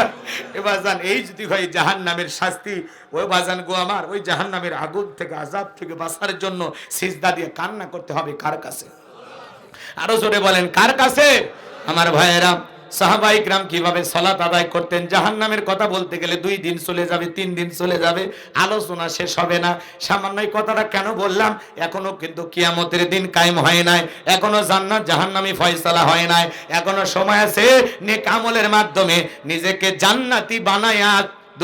[SPEAKER 1] এবার জান, এই যদি হয় জাহান্নামের শাস্তি, ওই বাজান গো আমার, ওই জাহান্নামের আগুন থেকে, আযাব থেকে বাঁচার জন্য সিজদা দিয়ে কান্না করতে হবে কার কাছে? আরো জোরে বলেন কার কাছে? আমার ভাইয়েরা, সাহাবায়ে কিরাম কিভাবে সালাত আদায় করতেন, জাহান্নামের কথা বলতে গেলে 2 দিন চলে যাবে, 3 দিন চলে যাবে, আলোচনা শেষ হবে না। সামান্য এই কথাটা কেন বললাম? এখনো কিন্তু কিয়ামতের দিন কায়েম হয় নাই, এখনো জান্নাত জাহান্নামী ফয়সালা হয় নাই, এখনো সময় আছে নেক আমলের মাধ্যমে নিজেকে জান্নাতি বানায়া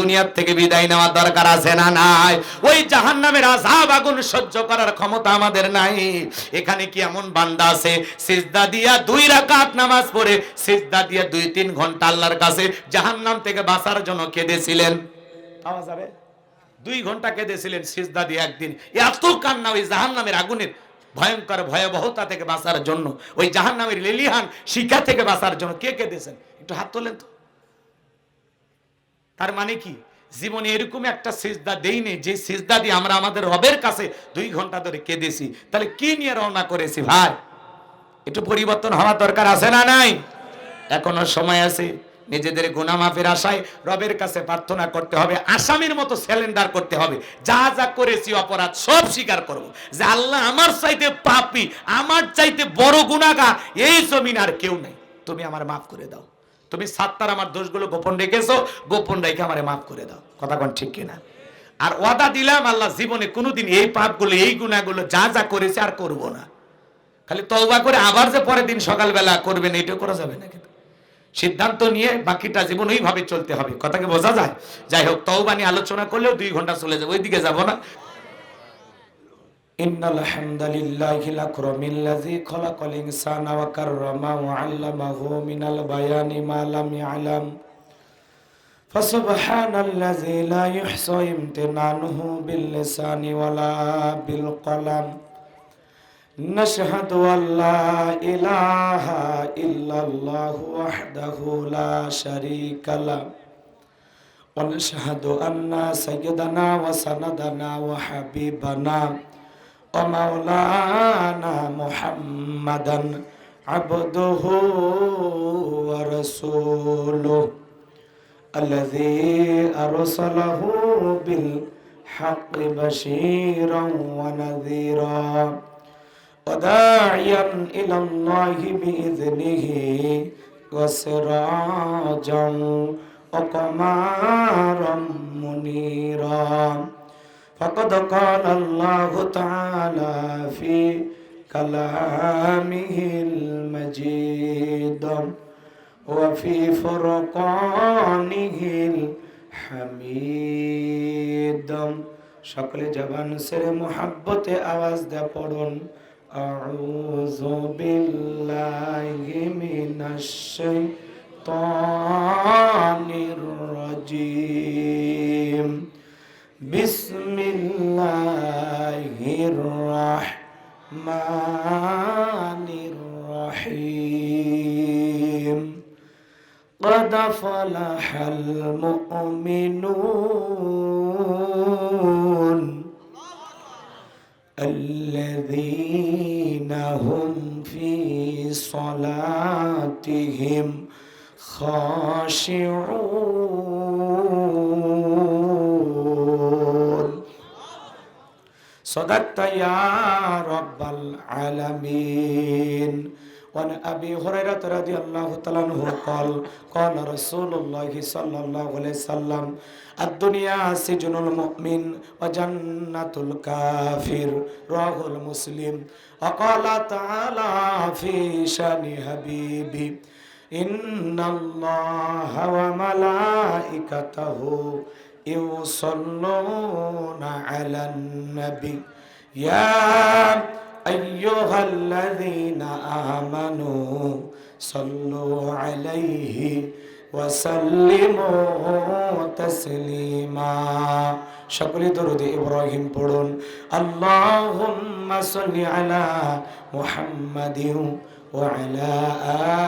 [SPEAKER 1] দুনিয়ার থেকে বিদায় নেওয়ার দরকার আছে না নাই? ওই জাহান্নামের আযাব আগুন সহ্য করার ক্ষমতা আমাদের নাই। এখানে কি এমন বান্দা আছে সিজদা দিয়া 2 রাকাত নামাজ পড়ে, সিজদা দিয়া 2-3 ঘন্টা আল্লাহর কাছে জাহান্নাম থেকে বাঁচার জন্য কেঁদেছিলেন? পাওয়া যাবে? 2 ঘন্টা কেঁদেছিলেন সিজদা দিয়ে একদিন, এত কান্না ওই জাহান্নামের আগুনের ভয়ঙ্কর ভয়াবহতা থেকে বাঁচার জন্য, ওই জাহান্নামের লেলিহান শিখা থেকে বাঁচার জন্য কে কেঁদেছেন? একটু হাত তোলেন তো। তার মানে কি জীবনে এরকম একটা সিজদা দেইনি যে সিজদা দিয়ে আমরা আমাদের রবের কাছে 2 ঘন্টা ধরে কেঁদেছি? তাহলে কি নিয়ে রওনা করেছি ভাই? একটু পরিবর্তন হওয়া দরকার আছে না নাই? এখনো সময় আছে। নিজেদের গুনাহ মাফের আশায় রবের কাছে প্রার্থনা করতে হবে, আসামির মতো স্যালেন্ডার করতে হবে। যা যা করেছি অপরাধ সব স্বীকার করব, যে আল্লাহ আমার চাইতে পাপী, আমার চাইতে বড় গুনাহগার এই জমিন আর কেউ নাই, তুমি আমার মাফ করে দাও। তুমি সাত্তার আমার দোষগুলো গোপন রেখেছো, গোপন রেখে আমারে মাফ করে দাও। কথা কোন ঠিক কিনা? আর ওয়াদা দিলাম আল্লাহ জীবনে কোনোদিন এই পাপগুলো, এই গুনাহগুলো যা যা করেছে আর করব না। খালি তওবা করে আবার যে পরের দিন সকালবেলা করবেন এটা করা যাবে না। কিন্তু সিদ্ধান্ত নিয়ে বাকিটা জীবন ওইভাবে চলতে হবে। কথাকে বোঝা যায়? যাই হোক, তওবা নিয়ে আলোচনা করলেও 2 ঘন্টা চলে যাবে, ওইদিকে যাব না। ইন্নাল হামদালিল্লাহিল আকরামিল্লাযী খালাকাল ইনসানা ওয়া কাররামা ওয়া আল্লামাহু মিনাল বায়ানি মা লাম ইয়ালাম ফাসুবহানাল্লাযী লা ইহসা ইমতিনানুহু বিল লিসানি ওয়ালা বিল কলাম নাশহাদু আল্লা ইলাহা ইল্লাল্লাহু ওয়াহদাহু লা শারীকা লাহু ওয়া নাশহাদু আন্না সাইয়্যিদানা ওয়া সানাদানা ওয়া হাবিবানা ওয়া মাওলানা মুহাম্মাদান আবদুহু ওয়া রাসূলুহু আল্লাযী আরসালাহু বিল হাক্কি বাশীরান ওয়া নাযীরা وداعيا إلى الله بإذنه وسراجا وقمرا منيرا فقد قال الله تعالى في كلامه المجيد وفي فرقانه الحميد সকলে জবান সেরে মুহাব্বতে আওয়াজ দিয়ে পড়ুন আউযু বিল্লাহি মিনাশ শাইতানির রাজীম বিসমিল্লাহির রাহমানির রহিম আফলাহাল মুমিনুন الذين هم في صلاتهم خاشعون صدقت يا رب العالمين. وعن أبي هريرة رضي الله تعالى عنه قال قال رسول الله صلى الله عليه وسلم الدنيا سجن المؤمن وجنة الكافر رواه المسلم. وقال تعالى في شان حبيبي إن الله وملائكته يصلون على النبي يا أيها الذين آمنوا صلوا عليه وسلموا تسليما. সকলে দরুদ ইব্রাহিম পড়ুন। আল্লাহুম্মা সাল্লি আলা মুহাম্মাদিন ওয়া আলা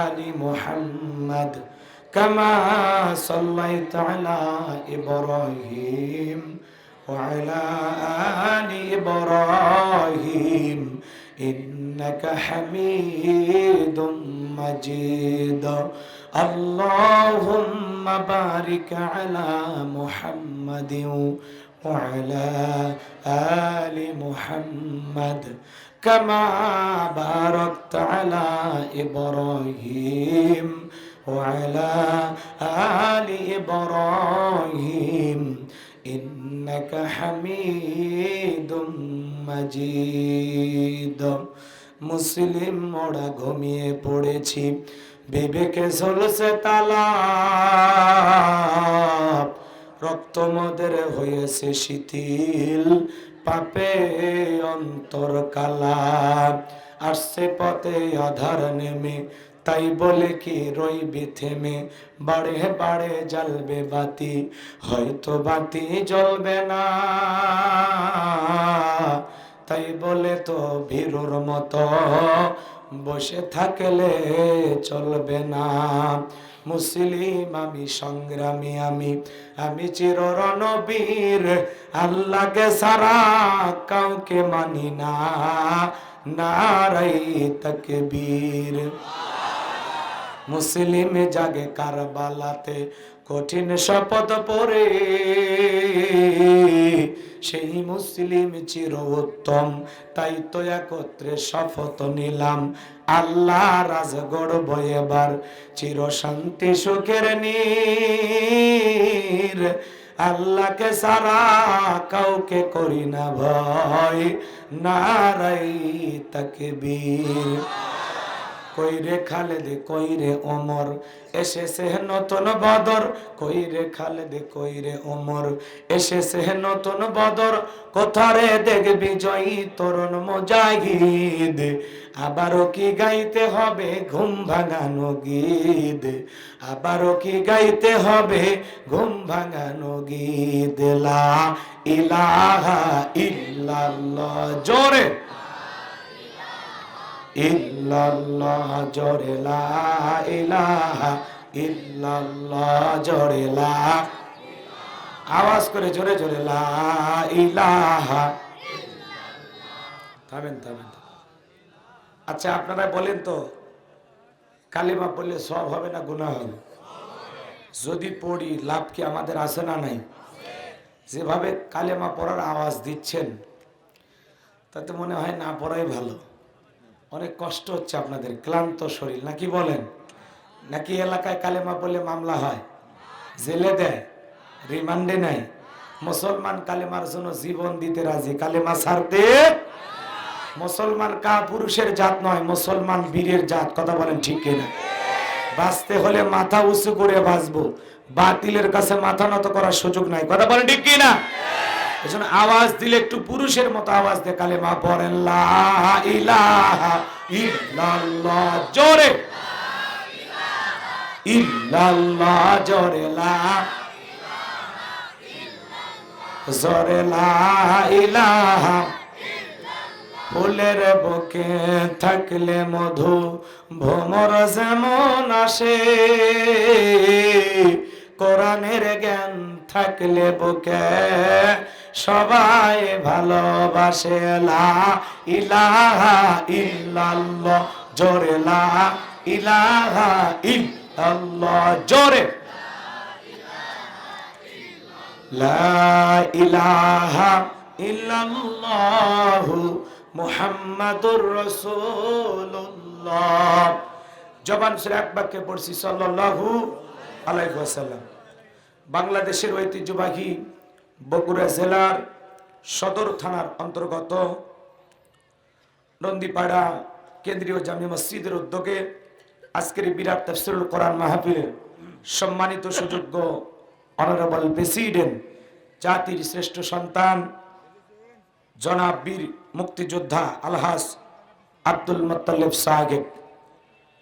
[SPEAKER 1] আলি মুহাম্মাদ কামা সাল্লাইতা আলা ইব্রাহিম وعلى آل إبراهيم إنك حميد مجيد. اللهم بارك على محمد وعلى آل محمد كما باركت على إبراهيم وعلى آل إبراهيم إنك حميد مجيد. মুসলিম মোরা ঘুমিয়ে পড়েছি, বিবেকে ঝলসে তালা, রক্ত মদের হয়েছে শিথিল, পাপে অন্তর কালা, আসছে পথে আধার নেমে, তাই বলে কি রইবি থেমে, বাড়ে বাড়ে জ্বলবে বাতি, হয়তো বাতি জ্বলবে না, তাই বলে তো ভীরুর মতো বসে থাকলে চলবে না। মুসলিম আমি, সংগ্রামী আমি চির রণবীর, আল্লাহকে সারা কাউকে মানি না, নারাই তাকবীর। মুসলিম জাগে কারবালাতে কঠিন শপথ পরে, সেই মুসলিম চির উত্তম, তাই তো একত্রে শপথ নিলাম, আল্লাহ রাজ গড়ব এবার, চির শান্তি সুখের নীর, আল্লাহকে সারা কাউকে করি না ভয়, নারাই তাকবীর। কইরে খালেদ কইরে ওমর, এসেছে নতুন বদর, কইরে খালেদ কইরে ওমর, এসেছে নতুন বদর, কোথারে দেখবি জয়ী তরুণ মুজাহিদ, আবারও কি গাইতে হবে ঘুম ভাঙানো গীত, আবারও কি গাইতে হবে ঘুম ভাঙানো গীত, লা ইলাহা ইল্লাল্লাহ জোরে, ইল্লাল্লাহ জোরে, লা ইলাহা ইল্লাল্লাহ জোরে, লা, আওয়াজ করে জোরে জোরে, লা ইলাহা। থামেন। আচ্ছা আপনারা বলেন তো, কালিমা পড়লে সওয়াব হবে না গুনাহ হবে? যদি পড়ি লাভ কি আমাদের আছে না নাই? যেভাবে কালিমা পড়ার আওয়াজ দিচ্ছেন তাতে মনে হয় না পড়াই ভালো। অনেক কষ্ট হচ্ছে আপনাদের, ক্লান্ত শরীর, নাকি বলেন? নাকি এলাকায় কালেমা বলে মামলা হয়, জেলে দেয়, রিমান্ডে নেয়? মুসলমান কালেমার জন্য জীবন দিতে রাজি, কালেমা ছাড়তে। মুসলমান কা পুরুষের জাত নয়, মুসলমান বীরের জাত, কথা বলেন ঠিক কিনা? বাঁচতে হলে মাথা উঁচু করে বাঁচবো, বাতিলের কাছে মাথা নত করার সুযোগ নাই, কথা বলেন ঠিক কিনা? এজন্য আওয়াজ দিলে একটু পুরুষের মতো আওয়াজ দিয়ে কালেমা পড়েন, লা ইলাহা ইল্লাল্লাহ জোরে, ইল্লাল্লাহ জোরে, লা জোরে, লা ইলাহা। ফুলের বুকে থাকলে মধু ভ্রমর যেমন আসে, কোরআনের জ্ঞান থাকলে বুকে সবাই ভালোবাসে। লা ইলাহা ইল্লাল্লাহ, জোরে লা ইলাহা ইল্লাল্লাহ, জোরে লা ইলাহা ইল্লাল্লাহু মুহাম্মাদুর রাসূলুল্লাহ। জবান ছেড়ে এক বাক্যে পড়ছি সাল্লাল্লাহু আলাইহি ওয়াসাল্লাম। বাংলাদেশের ঐতিহ্যবাহী বগুড়া জেলার সদর থানার অন্তর্গত নন্দীপাড়া কেন্দ্রীয় জামে মসজিদের উদ্যোগে আজকের এই বিরাট তাফসীরুল কোরআন মাহফিলের সম্মানিত সুযোগ্য অনারেবল প্রেসিডেন্ট, জাতির শ্রেষ্ঠ সন্তান জনাব বীর মুক্তিযোদ্ধা আলহাজ আব্দুল মুত্তালিব সাহেব,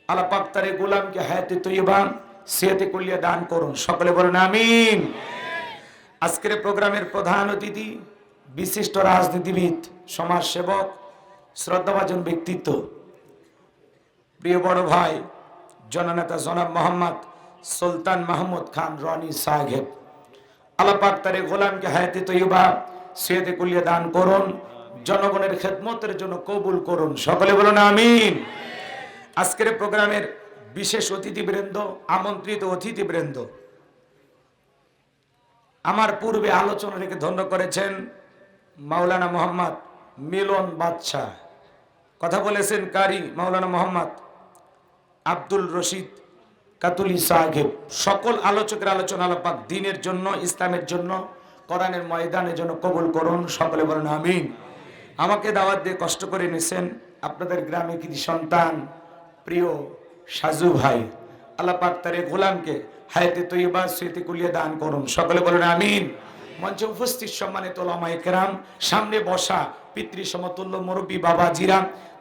[SPEAKER 1] আল্লাহ পাক তার গোলামকে হায়াতে তৈয়বা সিহতে কুল্লিয়া দান করুন, সকলে বলেন আমিন। আজকের প্রোগ্রামের প্রধান অতিথি বিশিষ্ট রাজনীতিবিদ, সমাজসেবক, শ্রদ্ধাভাজন ব্যক্তিত্ব, প্রিয় বড় ভাই জননেতা জনাব মোহাম্মদ সুলতান মাহমুদ খান রনি সাহেব, আল্লাহ পাক তার গোলামকে হায়াতে তৈয়বা সিহতে কুল্লিয়া দান করুন, জনগণের খেদমতের জন্য কবুল করুন, সকলে বলুন আমিন। আজকের প্রোগ্রামের বিশেষ অতিথিবৃন্দ, আমন্ত্রিত অতিথিবৃন্দ, আমার পূর্বে আলোচনা রেখে ধন্য করেছেন মাওলানা মোহাম্মদ মিলন বাদশাহ, কথা বলেছেন কারি মাওলানা মোহাম্মদ আব্দুল রশিদ কাতুলি সাহেব। সকল আলোচকের আলোচনা আল্লাহ পাক দ্বীনের জন্য, ইসলামের জন্য, কোরআনের ময়দানের জন্য কবুল করুন, সকলে বলেন আমিন। আমাকে দাওয়াত দিয়ে কষ্ট করে নিয়েছেন আপনাদের গ্রামে কৃতি সন্তান প্রিয় সাজু ভাই, আল্লাহ পাক তার গোলামকে হায়াতে তৈয়বা সিহতে কুল্লিয়া দান করুন, সকলে বলেন আমিন। মঞ্চে উপস্থিত সম্মানিত উলামায়ে কেরাম, সামনে বসা পিতৃ সমতুল্য মুরব্বী বাবাজিরা,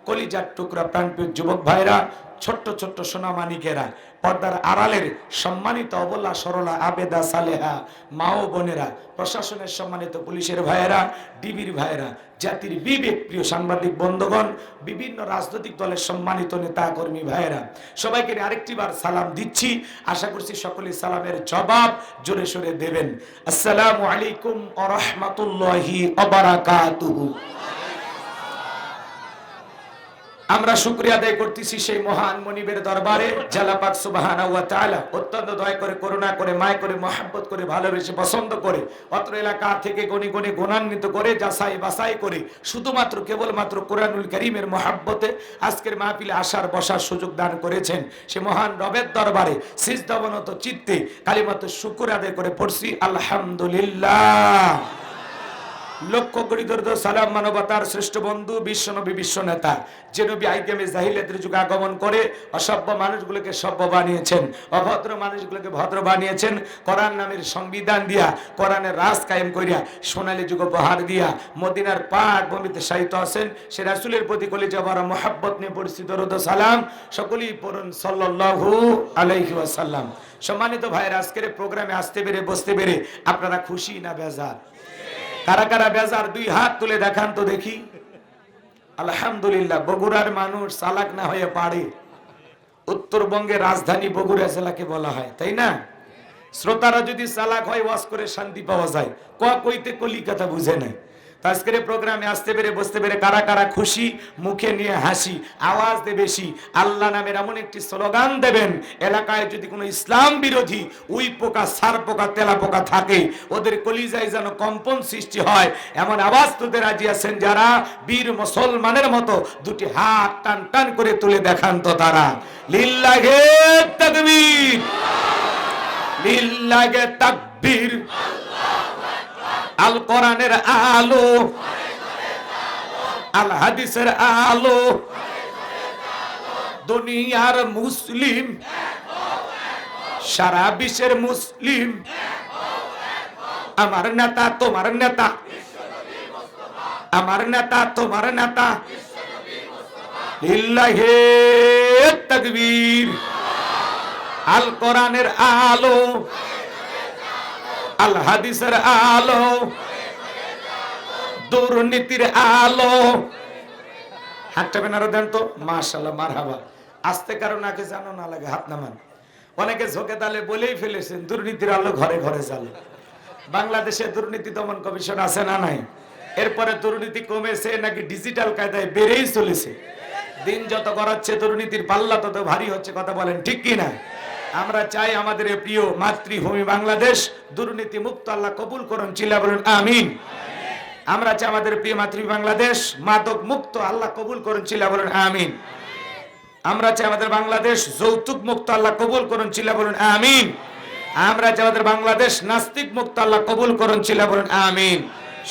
[SPEAKER 1] কলিজার টুকরা প্রাণপ্রিয় যুবক ভাইরা, ছোট্ট ছোট্ট সোনামানিকেরা, পর্দার আড়ালের সম্মানিত অবলা সরলা আবেদা সালেহা মা ও বোনেরা, প্রশাসনের সম্মানিত পুলিশের ভাইয়েরা, ডিবির ভাইয়েরা, জাতির বিবেক প্রিয় সাংবাদিক বন্ধুগণ, বিভিন্ন রাজনৈতিক দলের সম্মানিত নেতা কর্মী ভাইয়েরা, সবাইকে আরেকটি বার সালাম দিচ্ছি। আশা করছি সকলে সালামের জবাব জোরে সোরে দেবেন। আসসালামু আলাইকুম ওয়া রাহমাতুল্লাহি ওয়া বারাকাতুহু। আমরা শুকরিয়া আদায় করতেছি সেই মহান মনিবের দরবারে, আল্লাহ পাক সুবহানাহু ওয়া তাআলা অত্যন্ত দয়া করে, করুণা করে, মায় করে, মহব্বত করে, ভালোবেসে, পছন্দ করে, অত্র এলাকা থেকে গণি গণি গুণান্বিত করে, যাচাই বাছাই করে, শুধুমাত্র কেবলমাত্র কোরআনুল কারীমের মহব্বতে আজকের মাহফিলে আসার বসার সুযোগ দান করেছেন। সে মহান রবের দরবারে সিজদাবনত চিত্তে কালিমাত শুকর আদায় করে পড়ছি আলহামদুলিল্লাহ। লক্ষ কোটি দরুদ সালাম মানবতার শ্রেষ্ঠ বন্ধু বিশ্বনবী, বিশ্ব নেতা, যে নবী আইয়ামে জাহিলিয়াতের যুগে আগমন করে অসভ্য মানুষগুলোকে সভ্য বানিয়েছেন, অভদ্র মানুষগুলোকে ভদ্র বানিয়েছেন, কোরআন নামের সংবিধান দিয়া, কোরআনের রাজ কায়েম করিয়া, সোনালী যুগ উপহার দিয়া, মদিনার পাক ভূমিতে শায়িত আছেন সে রাসূলের প্রতি কলিজা ভরা মুহাব্বত নিয়ে পড়ছি দরুদ সালাম, সকলেই পড়ুন সাল্লাল্লাহু আলাইহি ওয়াসাল্লাম। সম্মানিত ভাইয়েরা, আজকের প্রোগ্রামে আসতে পেরে, বসতে পেরে আপনারা খুশি না বেজার? কারা কারা বেজার দুই হাত তুলে দেখান তো দেখি। আলহামদুলিল্লাহ। বগুড়ার মানুষ চালাক না হয়ে পারে। উত্তরবঙ্গের রাজধানী বগুড়া জেলাকে বলা হয়, তাই না? শ্রোতারা যদি চালাক হয় ওয়াজ করে শান্তি পাওয়া যায়, কইতে কলিকাতা বুঝে নাই। আজকের প্রোগ্রামে আসতে পেরে, বসতে পেরে কারা কারা খুশি, মুখে নিয়ে হাসি, আওয়াজ দে বেশি, আল্লাহ নামের এমন একটি স্লোগান দেবেন, এলাকায় যদি কোনো ইসলাম বিরোধী উই পোকা, সার পোকা, তেলা পোকা থাকে, ওদের কলিজায় যেন কম্পন সৃষ্টি হয়, এমন আওয়াজ তুলতে রাজি আছেন যারা? বীর মুসলমানের মতো দুটি হাত টান টান করে তুলে দেখান তো তারা। লিল্লাহে তাকবীর, লিল্লাহে তাকবীর। আল কোরআনের আলো, আল হাদিসের আলো, দুনিয়ার মুসলিম, সারা বিশ্বের মুসলিম, আমার নেতা তোমার নেতা, আমার নেতা তোমার নেতা। লিল্লাহে তাকবীর। আল কোরআনের আলো, আল হাদিসের আলো, দুর্নীতির আলো। হাতটা বেনারো দেন তো, মাশাআল্লাহ, মারহাবা। আস্তে কারো নাকে জানো না লাগে, হাত নামান। অনেকে ঝোঁকে তালে বলেই ফেলেছেন দুর্নীতির আলো ঘরে ঘরে জ্বালে। বাংলাদেশে দুর্নীতি দমন কমিশন আছে না নাই? এরপরে দুর্নীতি কমেছে নাকি ডিজিটাল কায়দায় বেড়েই চলেছে? দিন যত গড়াচ্ছে দুর্নীতির পাল্লা তত ভারী হচ্ছে, কথা বলেন ঠিক কি না? আমরা চাই আমাদের এই প্রিয় মাতৃভূমি বাংলাদেশ দুর্নীতি মুক্ত আল্লাহ কবুল করুন, চিল্লা বলুন আমিন। আমরা চাই আমাদের প্রিয় মাতৃভূমি বাংলাদেশ মাদক মুক্ত আল্লাহ কবুল করুন, চিল্লা বলুন আমিন। আমরা চাই আমাদের বাংলাদেশ যৌতুক মুক্ত আল্লাহ কবুল করুন, চিল্লা বলুন আমিন। আমরা চাই আমাদের বাংলাদেশ নাস্তিক মুক্ত আল্লাহ কবুল করুন, চিল্লা বলুন আমিন।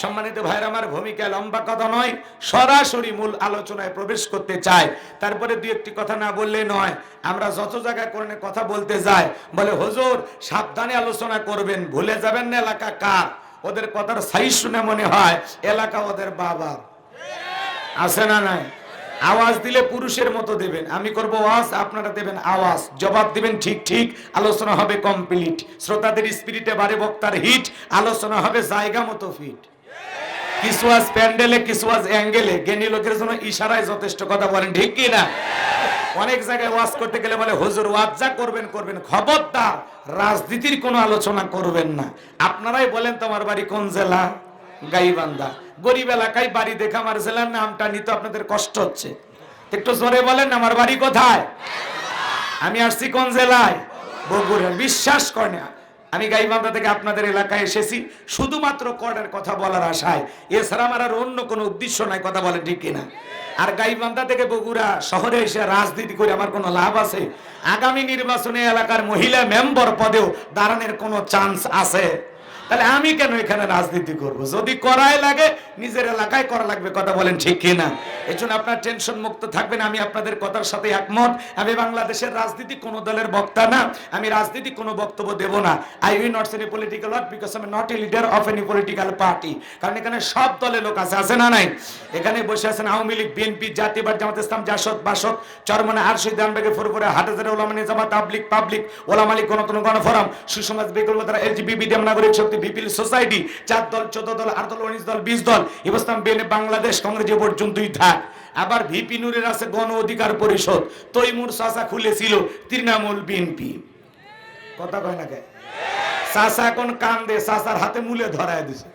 [SPEAKER 1] সম্মানিত ভাইরা, আমার ভূমিকা লম্বা কথা নয়, সরাসরি মূল আলোচনায় প্রবেশ করতে চাই। তারপরে দুই একটি কথা না বললে নয়। আমরা যত জায়গায় কোরআনে কথা বলতে যাই বলে হুজুর সাবধানে আলোচনা করবেন, ভুলে যাবেন না এলাকা কার। ওদের কথার সাইজ শুনে মনে হয় এলাকা ওদের বাবার। আছে না নাই? আওয়াজ দিলে পুরুষের মতো দেবেন, আমি করব ওয়াজ, আপনারা দেবেন আওয়াজ, জবাব দিবেন ঠিক ঠিক, আলোচনা হবে কমপ্লিট। শ্রোতাদের স্পিরিটে বাড়ে বক্তার হিট, আলোচনা হবে জায়গা মতো ফিট। কিছু আজ প্যান্ডেলে, কিছু আজ অ্যাঙ্গেলে, জ্ঞানী লোকের জন্য ইশারায় যথেষ্ট, কথা বলেন ঠিক কি না? অনেক জায়গায় ওয়াজ করতে গেলে বলে হুজুর ওয়াজ যা করবেন করবেন, খবরদার রাজনীতির কোনো আলোচনা করবেন না। আপনারাই বলেন তোমার বাড়ি কোন জেলা? গাইবান্ধা। গরিব এলাকায় বাড়ি দেখে আমার জেলার নামটা নিতে আপনাদের কষ্ট হচ্ছে, একটু জোরে বলেন আমার বাড়ি কোথায়? আমি আসছি কোন জেলায়? বগুড়া। বিশ্বাস করে না, আমি গাইবান্ধা থেকে আপনাদের এলাকায় এসেছি শুধুমাত্র কর্ডের কথা বলার আশায়, এছাড়া আমার আর অন্য কোনো উদ্দেশ্য নাই, কথা বলেন ঠিক কিনা? আর গাইবান্ধা থেকে বগুড়া শহরে এসে রাজনীতি করে আমার কোনো লাভ আছে? আগামী নির্বাচনে এলাকার মহিলা মেম্বার পদেও দাঁড়ানোর কোনো চান্স আছে? তাহলে আমি কেন এখানে রাজনীতি করব? যদি করাই লাগে নিজের এলাকায় করা লাগবে, কথা বলেন ঠিক কিনা? এই জন্য আপনার টেনশন মুক্ত থাকবেন, আমি আপনাদের কথার সাথে একমত। আমি বাংলাদেশের রাজনীতি কোনো দলের বক্তা না, আমি রাজনীতি কোনো বক্তব্য দেব না। I will not say political word because I am not a leader of any political party. কারণ এখানে সব দলের লোক আছে, আছে না নাই? এখানে বসে আছেন আওয়ামী লীগ, বিএনপি, জাতীয়বাদ, জামাত ইসলাম, জাসদ, বাসদ, চরমনে, আরশিদ, দানবেগে, ফুরফুরে, হাটহাজারী, ওলামা নিজামাত, তাবলিগ, পাবলিক, ওলামা লীগ, গণতন্ত্র, গণফোরাম, সুসমাজ, বিকল্পধারা, এলজিবিবি, নাগরিক শক্তি, বিপিএল সোসাইটি, 4 দল, 14 দল, 8 দল, 19 দল, 20 দল, ইসলাম, বিএনপি, বাংলাদেশ কংগ্রেস এ পর্যন্তই থাক। আবার ভিপি নূরের আছে গণ অধিকার পরিষদ, তৈমুর চাচা খুলেছিল তৃণমূল বিএনপি, কথা কয় না কে? চাচা এখন কান্দে, চাচার হাতে মূলে ধরায় দিছে।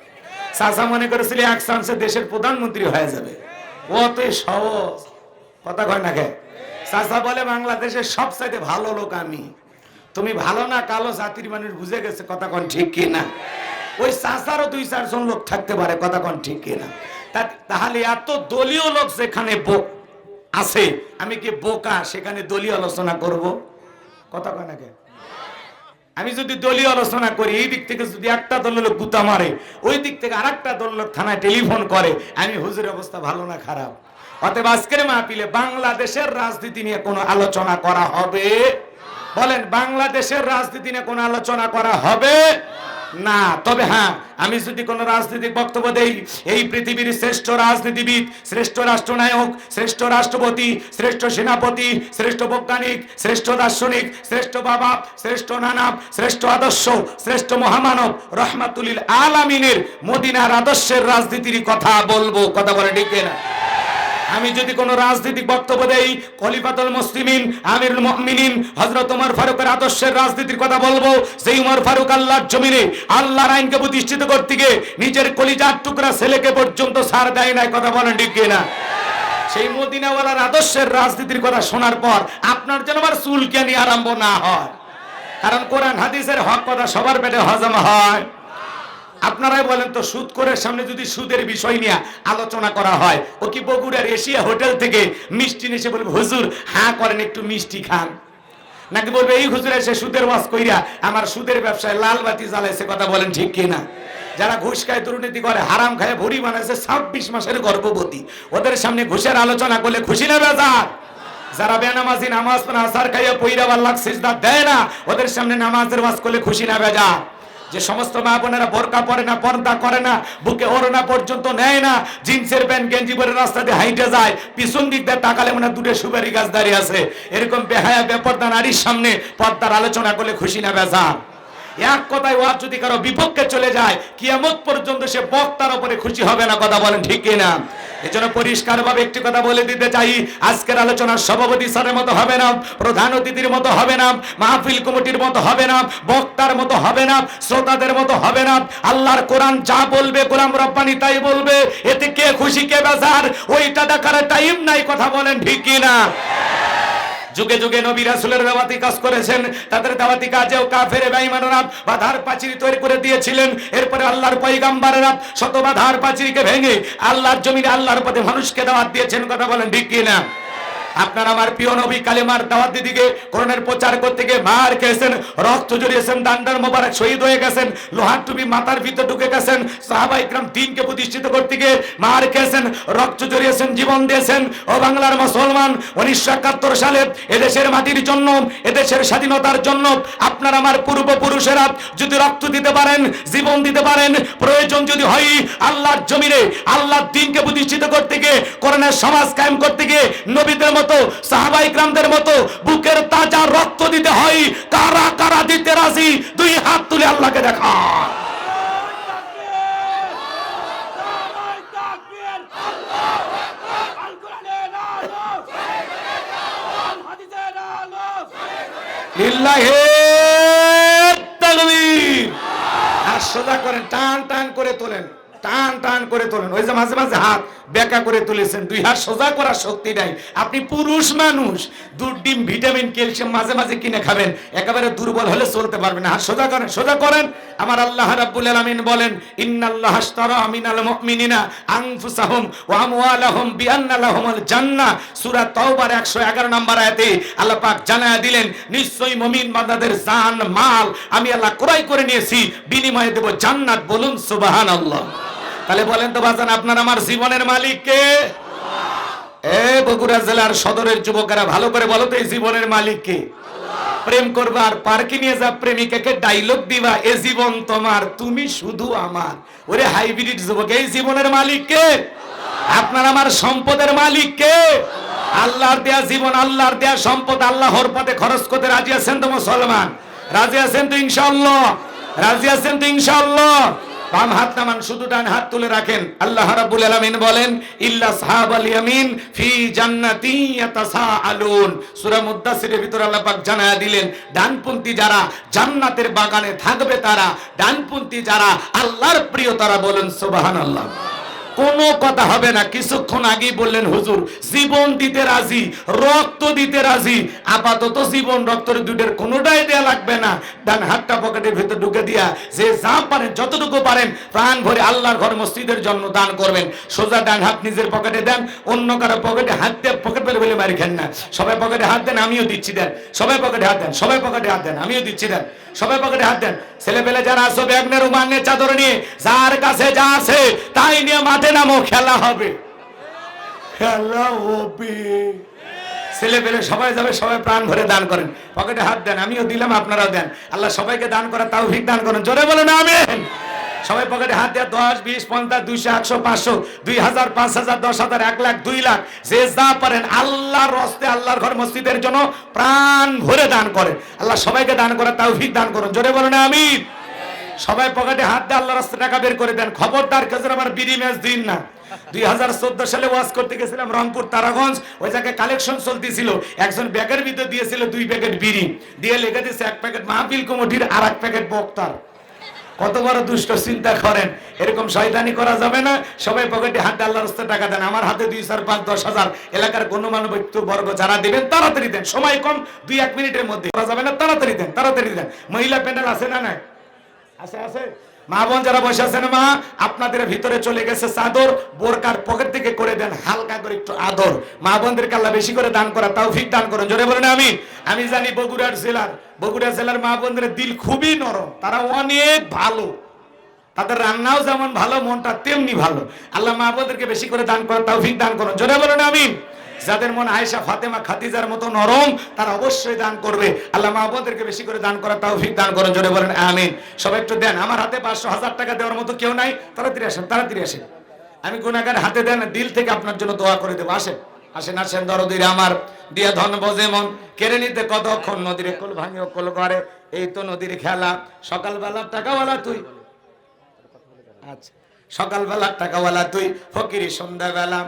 [SPEAKER 1] চাচা মনে করেছিল এক চান্সে দেশের প্রধানমন্ত্রী হয়ে যাবে, অতই সহজ, কথা কয় না কে? চাচা বলে বাংলাদেশের সবচাইতে ভালো লোক আমি। তুমি ভালো না কালো জাতির মানুষ বুঝে গেছে, কথা কন ঠিক কি না? ওই চাচারও 2-4 জন লোক থাকতে পারে, কথা কন ঠিক কি না? তাহলে এত দলীয় লোক যেখানে আছে, আমি কি বোকা সেখানে দলীয় আলোচনা করব? কথা কয় না কে? আমি যদি দলীয় আলোচনা করি, এই দিক থেকে যদি একটা দলের লোক গুতা মারে, ওই দিক থেকে আরেকটা দলের লোক থানায় টেলিফোন করে, আমি হুজুরের অবস্থা ভালো না খারাপ? অতএব আজকের মাহফিলে বাংলাদেশের রাজনীতি নিয়ে কোনো আলোচনা করা হবে? বলেন, বাংলাদেশের রাজনীতি নিয়ে কোনো আলোচনা করা হবে না। তবে হ্যাঁ, আমি যদি কোনো রাজনৈতিক বক্তব্য দেই, এই পৃথিবীর শ্রেষ্ঠ রাজনীতিবিদ, শ্রেষ্ঠ রাষ্ট্রনায়ক, শ্রেষ্ঠ রাষ্ট্রপতি, শ্রেষ্ঠ সেনাপতি, শ্রেষ্ঠ বৈজ্ঞানিক, শ্রেষ্ঠ দার্শনিক, শ্রেষ্ঠ বাবা, শ্রেষ্ঠ নানাব, শ্রেষ্ঠ আদর্শ, শ্রেষ্ঠ মহামানব রহমাতুল আলামিনের মদিনার আদর্শের রাজনীতির কথা বলবো, কথা বলে ঠিক না? আমি যদি কোনো রাজনৈতিক বক্তব্য দেই, খলিফাতুল মুসলিমিন, আমিরুল মুমিনিন হযরত ওমর ফারুকের আদর্শের রাজনীতির কথা বলবো। সেই ওমর ফারুক আল্লাহর জমিনে আল্লাহর আইনকে প্রতিষ্ঠিত করতে গিয়ে নিজের কলিজার টুকরা ছেলেকে পর্যন্ত ছাড় দেয় নাই, কথা বলেন ঠিক কিনা? সেই মদিনাওয়ালার আদর্শের রাজনীতির কথা শোনার পর আপনার যেন আবার চুলকানি আরম্ভ না হয়, কারণ কোরআন হাদিসের হক কথা সবার পেটে হজম হয়। আপনারাই বলেন তো, সুদ করে সামনে যদি সুদের বিষয় নিয়ে আলোচনা করা হয়, ও কি বগুড়ার এশিয়া হোটেল থেকে মিষ্টি নিয়ে বলবে হুজুর হ্যাঁ করেন একটু মিষ্টি খান, নাকি বলবে এই হুজুর এসে সুদের ওয়াজ কইরা আমার সুদের ব্যবসায় লাল বাতি জ্বালাইছে, কথা বলেন ঠিক কিনা? যারা ঘুষ খায়, দুর্নীতি করে, হারাম খায়, ভুড়ি বানাইছে 26 মাসের গর্ভবতী, ওদের সামনে ঘুষের আলোচনা করলে খুশি না বেজার? যারা বেনামাজি, নামাজ পড়ে আসার খাইয়া পইরা আল্লাহ সিজদা দেয় না, ওদের সামনে নামাজের ওয়াজ করলে খুশি না বেজার? যে সমস্ত মা বোনেরা বোরকা পরে না, পর্দা করে না, বুকে ওড়না পর্যন্ত নেয় না, জিন্সের প্যান্ট গেঞ্জি পরে রাস্তা দিয়ে হাইটে যায়, পিছন দিক দিয়ে তাকালে মনে দুটো সুপারি গাছ দাঁড়িয়ে আছে, এরকম বেহায়া বেপর্দা নারীর সামনে পর্দার আলোচনা করলে খুশি না বেজার? এক কথায় ওয়াজ যদি কারো বিপক্ষে চলে যায়, কিয়ামত পর্যন্ত সে বক্তার উপরে খুশি হবে না, কথা বলেন ঠিক কিনা? এজন্য পরিষ্কারভাবে একটি কথা বলে দিতে চাই, আজকের আলোচনার সভাপতি স্যারের মতো হবে না, প্রধান অতিথির মতো হবে না, মাহফিল কমিটির মতো হবে না, বক্তার মতো হবে না, শ্রোতাদের মতো হবে না। আল্লাহর কোরআন যা বলবে গোলাম রব্বানি তাই বলবে। এতে কে খুশি কে বেজার ওইটা দেখার টাইম নাই। কথা বলেন ঠিক কি না? যুগে যুগে নবী রাসূলের দাওয়াতি কাজ করেছেন, তাদের দাওয়াতি কাজেও কাফের বেঈমানরা বাধার প্রাচীর তৈরি করে দিয়েছিলেন। এরপরে আল্লাহর পয়গম্বররা শত বাধার প্রাচীরকে ভেঙে আল্লাহর জমিনে আল্লাহর পথে মানুষকে দাওয়াত দিয়েছেন। কথা বলেন ঠিক কি না? আপনার আমার প্রিয় নবী কালেমার দাওয়াত দিতে গিয়ে কোরআনের প্রচার করতে গিয়ে মার খেয়েছেন, রক্ত ঝরিয়েছেন, ডান্ডার মোবারক শহীদ হয়ে গেছেন, লোহার টুপি মাথার ভিতরে ঢুকে গেছেন। সাহাবায়ে ইকরাম দ্বীনকে প্রতিষ্ঠিত করতে গিয়ে মার খেয়েছেন, রক্ত ঝরিয়েছেন, জীবন দিয়েছেন। ও বাংলার মুসলমান, 1971 সালে এদেশের মাটির জন্য, এদেশের স্বাধীনতার জন্য আপনার আমার পূর্বপুরুষেরা যদি রক্ত দিতে পারেন, জীবন দিতে পারেন, প্রয়োজন যদি হয় আল্লাহর জমিনে আল্লাহর দ্বীনকে প্রতিষ্ঠিত করতে গিয়ে, কোরআনের সমাজ কায়েম করতে গিয়ে নবীদের মতো সাহাবায়ে ইকরামদের মতো বুকের তাজা রক্ত দিতে হয়। কারা কারা দিতে রাজি? দুই হাত তুলে আল্লাহকে দেখান। লিল্লাহি তাকবীর। আর সোজা করেন, টান টান করে তোলেন, টান টান করে তোলেন। ওই যে মাঝে মাঝে হাত বেঁকা করে তুলেছেন, দুই হাত সোজা করার শক্তি নাই। আপনি পুরুষ মানুষ, দুধ ডিম ভিটামিন ক্যালসিয়াম মাঝে মাঝে কিনে খাবেন, একেবারে দুর্বল হলে চলতে পারবেন না। হাত সোজা করেন, সোজা করেন। আমার আল্লাহ রাব্বুল আলামিন বলেন, ইন্নাল্লাহ আশতারা মিনাল মুমিনিনা আনফুসাহুম ওয়া আমওয়ালাহুম বিআন্না লাহুমুল জান্নাহ। সূরা তাওবার 111 নম্বর আয়াতে আল্লাহ পাক জানায়া দিলেন, নিশ্চয়ই মুমিন বান্দাদের জান মাল আমি আল্লাহ ক্রয় করে নিয়েছি, বিনিময়ে দেব জান্নাত। বলুন সুবহানাল্লাহ। তাহলে বলেন তো বাজান, আপনার আমার জীবনের মালিক কে? এ বগুড়া জেলার সদরের যুবকেরা ভালো করে বলো তো, এই জীবনের মালিক কে? প্রেম করবা আর পার্কে নিয়ে যা প্রেমিকাকে ডায়লগ দিবা, এ জীবন তোমার, তুমি শুধু আমার। ওরে হাইব্রিড যুবক, এই জীবনের মালিক কে? আপনার আমার সম্পদের মালিক কে? আল্লাহর দেয়া জীবন, আল্লাহর দেয়া সম্পদ আল্লাহর পথে খরচ করতে রাজি আছেন তো মুসলমান? রাজি আছেন তো ইনশাআল্লাহ? রাজি আছেন তো ইনশাআল্লাহ? বাম হাত নামান, শুধু ডান হাত তুলে রাখেন। আল্লাহ রাব্বুল আলামিন বলেন, ইল্লা সাহাবাল ইয়ামিন ফি জান্নাতি ইয়াতাসাআলুন। সূরা মুদ্দাসসিরের ভিতর আল্লাহ পাক জানায়া দিলেন, ডানপন্থী যারা জান্নাতের বাগানে থাকবে তারা, ডানপন্থী যারা আল্লাহর প্রিয় তারা। বলেন সুবহানাল্লাহ। কোনো কথা হবে না। কিছুক্ষণ আগেই বললেন হুজুর জীবন দিতে রাজি, রক্ত দিতে রাজি। আপাতত জীবন রক্তের দুটের কোনোটাই দেয়া লাগবে না। ডান হাতটা পকেটের ভিতর ঢুকে দিয়া যে যা পারেন, যতটুকু পারেন প্রাণ ভরে আল্লাহর ঘর মসজিদের জন্য দান করবেন। সোজা ডান হাত নিজের পকেটে দেন, অন্য কারো পকেটে হাত দিয়ে পকেট পেলে বলে মারি খেন না। সবাই পকেটে হাত দেন, আমিও দিচ্ছি দেন। সবাই পকেটে হাত দেন, সবাই পকেটে হাত দেন, আমিও দিচ্ছি দেন। সবাই পকেটে হাত দেন। ছেলে পেলে যারা আসো ব্যাগ নিয়ে, রুমাল নিয়ে, চাদর নিয়ে, যার কাছে যা আছে তাই নিয়ে মাঠে নামো, খেলা হবে, খেলা হবে। ছেলে পেলে সবাই যাবে, সবাই প্রাণ ভরে দান করেন, পকেটে হাত দেন, আমিও দিলাম, আপনারাও দেন। আল্লাহ সবাইকে দান করার তৌফিক দান করেন। জোরে বলেন আমিন। সবাই পকেটে হাত দেয়া, 10, 20, 50, 200, 100, 500, 2000, 5000, 10,000, 1 লাখ, 2 লাখ, যে যা পারেন আল্লাহর রাস্তে, আল্লাহর ঘর মসজিদের জন্য প্রাণ ভরে দান করেন। আল্লাহ সবাইকে দান করার তৌফিক দান করুন। জোরে বলেন আমিন। সবাই পকেটে হাত দিয়ে আল্লাহর রাস্তায় টাকা বের করে দেন। খবরদার কেউ আমার বিড়ি ম্যাচ দিন না। 2014 সালে ওয়াজ করতে গেছিলাম রংপুর তারাগঞ্জ, ওই জায়গায় কালেকশন চলতেছিল। একজন ব্যাগের ভিতরে দিয়েছিল 2 প্যাকেট বিড়ি, দিয়ে লেগে দিয়েছে 1 প্যাকেট মাহফিল কমিটির আর 1 প্যাকেট বক্তার। কত বড় দুষ্ট, চিন্তা করেন। এরকম শয়তানি করা যাবে না। সবাই পকেটে হাত দিয়ে আল্লাহর রাস্তায় টাকা দেন। আমার হাতে 2, 4, 5, 10,000। এলাকার গণ্যমান্য ব্যক্তিবর্গ যারা দিবেন তাড়াতাড়ি দেন, সময় কম, 2-1 মিনিটের মধ্যে করা যাবে না। তাড়াতাড়ি দেন, তাড়াতাড়ি দেন। মহিলা প্যান্ডেল আছে না নাই? আছে, আছে। মা বোন যারা বসে আছেন, মা আপনাদের ভিতরে চলে গেছে চাদর, বোরকার পকেট থেকে করে দেন হালকা করে একটু আদর। মা বোনদেরকে আল্লাহ বেশি করে দান করা তৌফিক দান করুন। জোরে বলেন আমিন। আমি জানি বগুড়া জেলার মা বোনদের দিল খুবই নরম, তারা অনেক ভালো, তাদের রান্নাও যেমন ভালো, মনটা তেমনি ভালো। আল্লাহ মা বোনদেরকে বেশি করে দান করা তৌফিক দান করুন। জোরে বলেন আমিন। যাদের মন আয়েশা, ফাতেমা, খাদিজার মতো নরম, তারা অবশ্যই দান করবে। আল্লাহ মা বোনদেরকে বেশি করে দান করা তৌফিক দান করুন। জোরে বলেন আমিন। সবাই একটু দেন। আমার হাতে 500-1000 টাকা দেওয়ার মতো কেউ নাই। তাড়াতাড়ি আসেন, তাড়াতাড়ি আসেন। আমি গুনাহগার হাতে দেন, দিল থেকে আপনার জন্য দোয়া করে দেবো। আসেন, আসেন, আসেন। দরদির আমার দিয়া ধন বজে মন, কেড়ে নিতে কতক্ষণ, নদীর কোল ভাঙিও কোল করে, এই তো নদীর খেলা। সকালবেলা টাকাওয়ালা তুই, আচ্ছা সকালবেলার টাকাওয়ালা তুই, ফকিরি সন্ধ্যাবেলা,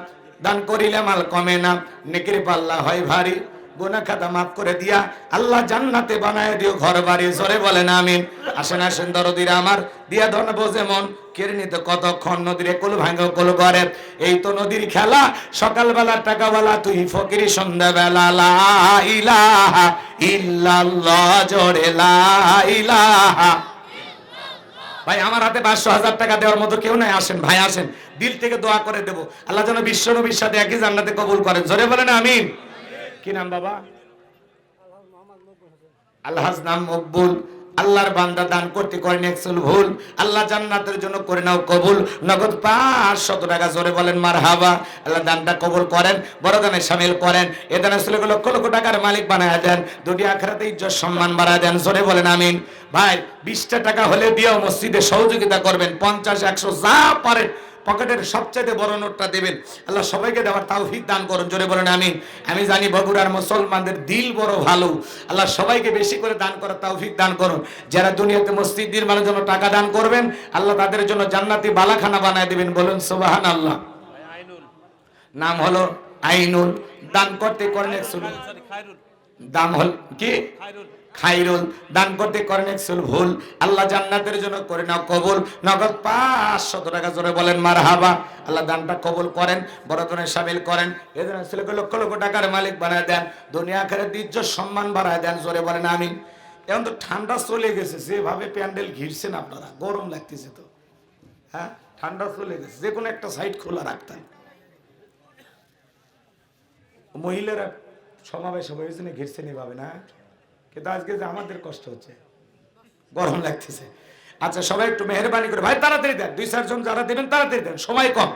[SPEAKER 1] দান করিলে মাল কমে না, নেকির পাল্লা হয় ভারী, গুনাহ খাতা মাফ করে দিয়া আল্লাহ জান্নাতে বানায় দিও ঘর বাড়ি। জোরে বলেন আমিন। আসেন আসেন দরদিরা আমার, দিয়া ধন বোঝে মন, কেড়ে নিতে কতক্ষণ, নদীর কোল ভাঙে কোল করে, এই তো নদীর খেলা। সকালবেলার টাকাওয়ালা তুই, ফকিরি সন্ধ্যাবেলা, লা ইলাহা ইল্লাল্লাহ, জোরে লা ইলাহা। ভাই আমার হাতে 500,000 টাকা দেওয়ার মতো কেউ নাই, আসেন ভাই আসেন, দিল থেকে দোয়া করে দেব আল্লাহ যেন বিশ্ব নবীর সাথে একই জান্নাতে কবুল করেন। জোরে বলেন আমিন। কি নাম বাবা? আলহাজ নাম মকবুল। আল্লাহর বান্দা দান করতে করেন একচুল ভুল, আল্লাহ জান্নাতের জন্য করে নাও কবুল, নগদ 500 টাকা। জোরে বলেন মারহাবা। আল্লাহ দানটা কবুল করেন, বড় দানে শামিল করেন, এ দানে লক্ষ লক্ষ টাকার মালিক বানায় দেন, দুনিয়া আখিরাতে ইজ্জত সম্মান বাড়ায় দেন। জোরে বলেন আমিন। ভাই 20টা টাকা হলে দিয়েও মসজিদে সহযোগিতা করবেন, 50 100 যা পারেন, পকেটের সবচেয়ে বড় নোটটা দেবেন। আল্লাহ সবাইকে দেওয়ার তৌফিক দান করুন। জোরে বলেন আমিন। আমি জানি বগুড়ার মুসলমানদের দিল বড় ভালো, আল্লাহ সবাইকে বেশি করে দান করার তৌফিক দান করুন। যারা দুনিয়াতে মসজিদ নির্মাণের জন্য টাকা দান করবেন, আল্লাহ তাদের জন্য জান্নাতি বালাখানা বানায় দিবেন। বলুন সুবহানাল্লাহ। নাম হলো আইনুল, দান করতে করেন একচুল, দাম হল কি খাইরুল, দান করতে করেন একচুল ভুল, আল্লাহ জান্নাতের জন্য করে নাও কবুল, নগদ 500 টাকা। জোরে বলেন মারহাবা। আল্লাহ দানটা কবুল করেন, বড় ধরনের শামিল করেন, এদের ছেলেকে লক্ষ লক্ষ টাকার মালিক বানায় দেন, দুনিয়া আখিরাতে ইজ্জত সম্মান বাড়ায় দেন। জোরে বলেন আমিন। এখন তো ঠান্ডা চলে গেছে, যেভাবে প্যান্ডেল ঘিরছেন আপনারা, গরম লাগতেছে তো, হ্যাঁ ঠান্ডা চলে গেছে, যে কোনো একটা সাইড খোলা রাখতেন। মহিলারা সমাবেশ হয়েছে না, ঘিরছেন এভাবে না, কিন্তু আজকে যে আমাদের কষ্ট হচ্ছে, গরম লাগতেছে। আচ্ছা সবাই একটু মেহরবানি করে ভাই তাড়াতাড়ি দেন, 2-4 জন যারা দেবেন তাড়াতাড়ি দেন, সময় কম,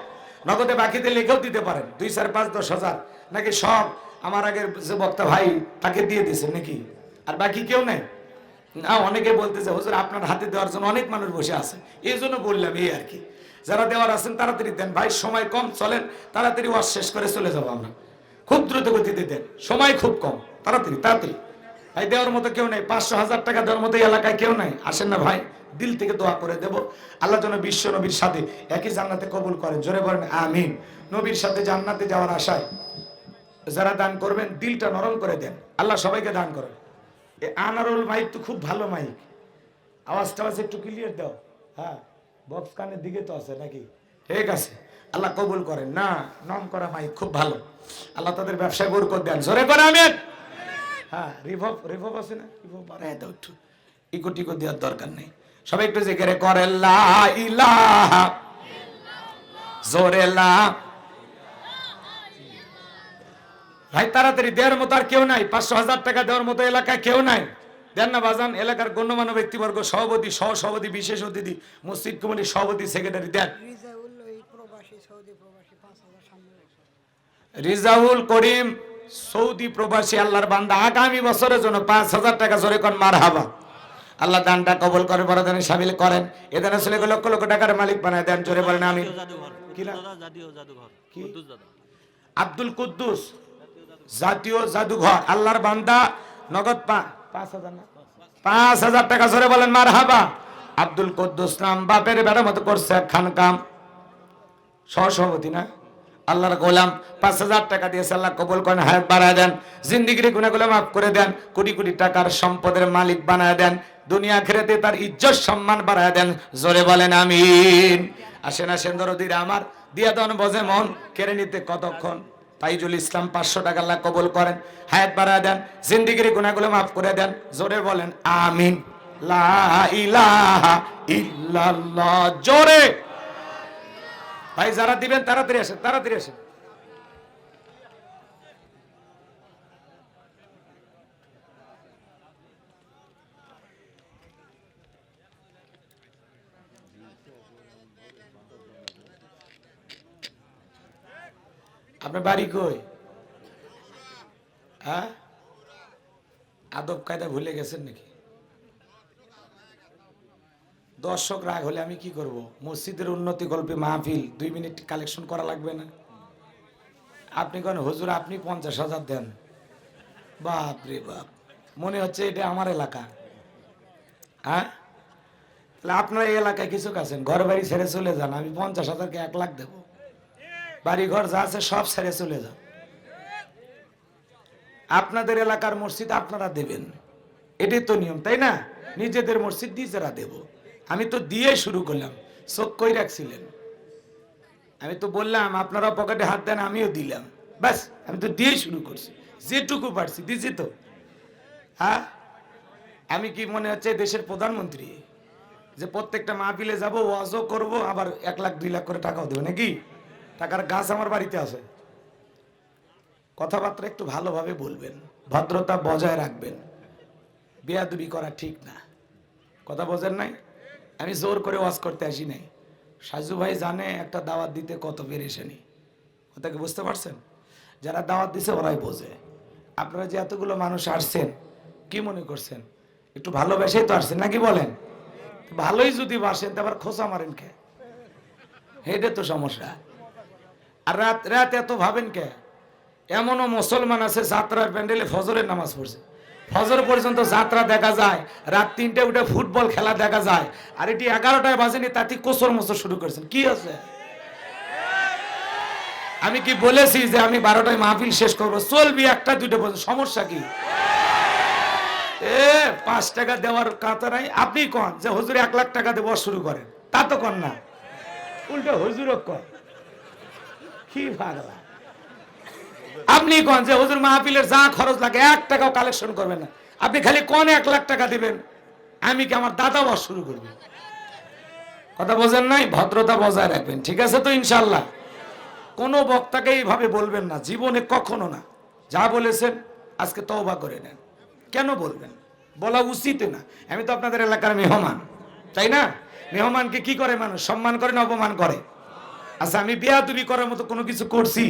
[SPEAKER 1] নগদে বাকিতে লিখেও দিতে পারেন, 2 4 5 10 হাজার নাকি সব আমার আগের যে বক্তা ভাই তাকে দিয়ে দিয়েছেন নাকি, আর বাকি কেউ নাই না? অনেকে বলতেছে হুজুর আপনার হাতে দেওয়ার জন্য অনেক মানুষ বসে আছে, এই জন্য বললাম, এই আর কি। যারা দেওয়ার আছেন তাড়াতাড়ি দেন ভাই, সময় কম, চলেন তাড়াতাড়ি ওয়াজ শেষ করে চলে যাবো আমরা, খুব দ্রুত গতিতে দেন, সময় খুব কম, তাড়াতাড়ি তাড়াতাড়ি। ভাই দেওয়ার মতো কেউ নাই, 500,000 টাকা দেওয়ার মতো এলাকায় কেউ নাই, আসেন না ভাই, দিল থেকে দোয়া করে দেব আল্লাহ যেন বিশ্ব নবীর সাথে একই জান্নাতে কবুল করেন। জোরে বলেন আমিন। নবীর সাথে জান্নাতে যাওয়ার আশায় যারা দান করবেন দিলটা নরম করে দেন, আল্লাহ সবাইকে দান করেন। এই আনারুল মাইক তো খুব ভালো মাইক, আওয়াজটা একটু ক্লিয়ার দাও, হ্যাঁ বক্স কানের দিকে তো আছে নাকি, ঠিক আছে, আল্লাহ কবুল করেন। না নম করা মাইক খুব ভালো, আল্লাহ তাদের ব্যবসায় বরকত দেন। জোরে করে আমিন। হ্যাঁ রিভব আছে না, রিভব বাড়ায় দাও একটু, ইকো টিকো দেওয়ার দরকার নেই, সবাই একটু জিকির করে লা ইলাহা, জোরে লা। ভাই তাড়াতাড়ি দেওয়ার মতো আর কেউ নাই, 500,000 টাকা দেওয়ার মতো এলাকায় কেউ নাই, দেন না বাজান। এলাকার গণ্যমান্য ব্যক্তিবর্গ, সভাপতি, সহসভাপতি, বিশেষ অতিথি, মসজিদ কমিটির সভাপতি, সেক্রেটারি দেন। রিজাউল করিম সৌদি প্রবাসী আল্লাহর বান্দা, আগামী বছরের জন্য 5,000 টাকা। জোরে কোন মারহাবা। আল্লাহ দানটা কবুল করে, বড় দানে শামিল করেন, এ দানে ছেলে লক্ষ লক্ষ টাকার মালিক বানায় দেন। জোরে বলেন আমিন। আব্দুল কুদ্দুস জাতীয় জাদুঘর আল্লাহর বান্দা, নগদ 5,000 টাকা। জোরে বলেন মারহাবা। আব্দুল কুদ্দুস নাম, বাপের বেড়ার মতো করছে খানকাম, সহসভাপতি না, আল্লাহর গোলাম, 5,000 টাকা দিয়েছে, আল্লাহ কবুল করেন, হায়াত বাড়ায় দেন, জিন্দিগির গুনাহগুলো মাফ করে দেন, কোটি কোটি টাকার সম্পদের মালিক বানায় দেন, দুনিয়া আখিরাতে তার ইজ্জত সম্মান বাড়ায় দেন। জোরে বলেন আমিন। আসেন আসেন দরদিরা আমার, দিয়া দন বজে মন, কেড়ে নিতে কতক্ষণ। তাইজুল ইসলাম 500 টাকা, আল্লাহ কবুল করেন, হায়াত বাড়ায় দেন, জিন্দিগির গুনাহগুলো মাফ করে দেন। জোরে বলেন আমিন। লা ইলাহা ইল্লাল্লাহ। জোরে ভাই যারা দিবেন তাড়াতাড়ি আসেন, তাড়াতাড়ি আসেন। আপনার বাড়ি কই? হ্যাঁ আদব কায়দা ভুলে গেছেন নাকি? দর্শক রাগ হলে আমি কি করব? মসজিদের উন্নতি গল্পে মাহফিল 2 মিনিট কালেকশন করা লাগবে না? আপনি কোন হুজুর আপনি 50,000 দেন, বাপ রে বাপ, মনে হচ্ছে এটা আমার এলাকা। হ্যাঁ আপনারা এই এলাকায় কিছু আছেন ঘর বাড়ি ছেড়ে চলে যান, আমি 50,000কে 1 লাখ দেবো, বাড়ি ঘর যা আছে সব ছেড়ে চলে যান। আপনাদের এলাকার মসজিদ আপনারা দেবেন, এটাই তো নিয়ম, তাই না? নিজেদের মসজিদ নিজেরা দেব। আমি তো দিয়ে শুরু করলাম, চোখ কই রাখছিলেন? আমি তো বললাম আপনারা পকেটে হাত দেন, আমিও দিলাম, ব্যাস আমি তো দিয়ে শুরু করছি, যেটুকু পারছি দিছি তো। হ্যাঁ, আমি কি মনে হচ্ছে দেশের প্রধানমন্ত্রী যে প্রত্যেকটা মাহফিলে যাব, ওয়াজও করব, আবার 1 লাখ 2 লাখ করে টাকাও দেবো নাকি? টাকার গাছ আমার বাড়িতে আছে। কথাবার্তা একটু ভালোভাবে বলবেন, ভদ্রতা বজায় রাখবেন, বেয়াদবি করা ঠিক না। কথা বোঝেন নাই? আমি জোর করে ওয়াজ করতে আসি নাই। সাজু ভাই জানে একটা দাওয়াত দিতে কত পেরেশানি, কথাকে বুঝতে পারছেন? যারা দাওয়াত দিছে ওরাই বোঝে। আপনারা যে এতগুলো মানুষ আসছেন, কি মনে করছেন একটু ভালোবেসেই তো আসছেন নাকি বলেন? ভালোই যদি বাসেন তো আবার খোঁচা মারেন কে? এটা তো সমস্যা। আর রাত রাত এত ভাবেন কে? এমনও মুসলমান আছে যাত্রার প্যান্ডেলে ফজরের নামাজ পড়ছে, ফজর পর্যন্ত যাত্রা দেখা যায়, রাত 3টায় উঠে ফুটবল খেলা দেখা যায়, আর এটি 11টায় বাজেনি তাতে কোসর মোসর শুরু করেছেন। কি আছে? আমি কি বলেছি যে আমি 12টায় মাহফিল শেষ করবো? চলবি 1টা 2টা পর্যন্ত, সমস্যা কি? 5 টাকা দেওয়ার কথা নাই। আপনি কন যে হুজুর 1 লাখ টাকা দেওয়া শুরু করেন, তা তো কন না, উল্টো হুজুরও কন। কি পাগলা! আপনি কন যে হুজুর মাহফিলের যা খরচ লাগে 1 টাকাও কালেকশন করবেন না, আপনি খালি কোন 1 লাখ টাকা দিবেন, আমি কি আমার দাদা বস শুরু করবেন? কথা বোঝেন নাই? ভদ্রতা বজায় রাখবেন, ঠিক আছে তো ইনশাল্লাহ? কোনো বক্তাকে এইভাবে বলবেন না, জীবনে কখনো না। যা বলেছেন আজকে তওবা করে নেন। কেন বলবেন? বলা উচিত না। আমি তো আপনাদের এলাকার মেহমান, তাই না? মেহমানকে কি করে মানুষ? সম্মান করে না অপমান করে? আচ্ছা, আমি বেয়াদবি করার মতো কোনো কিছু করছি?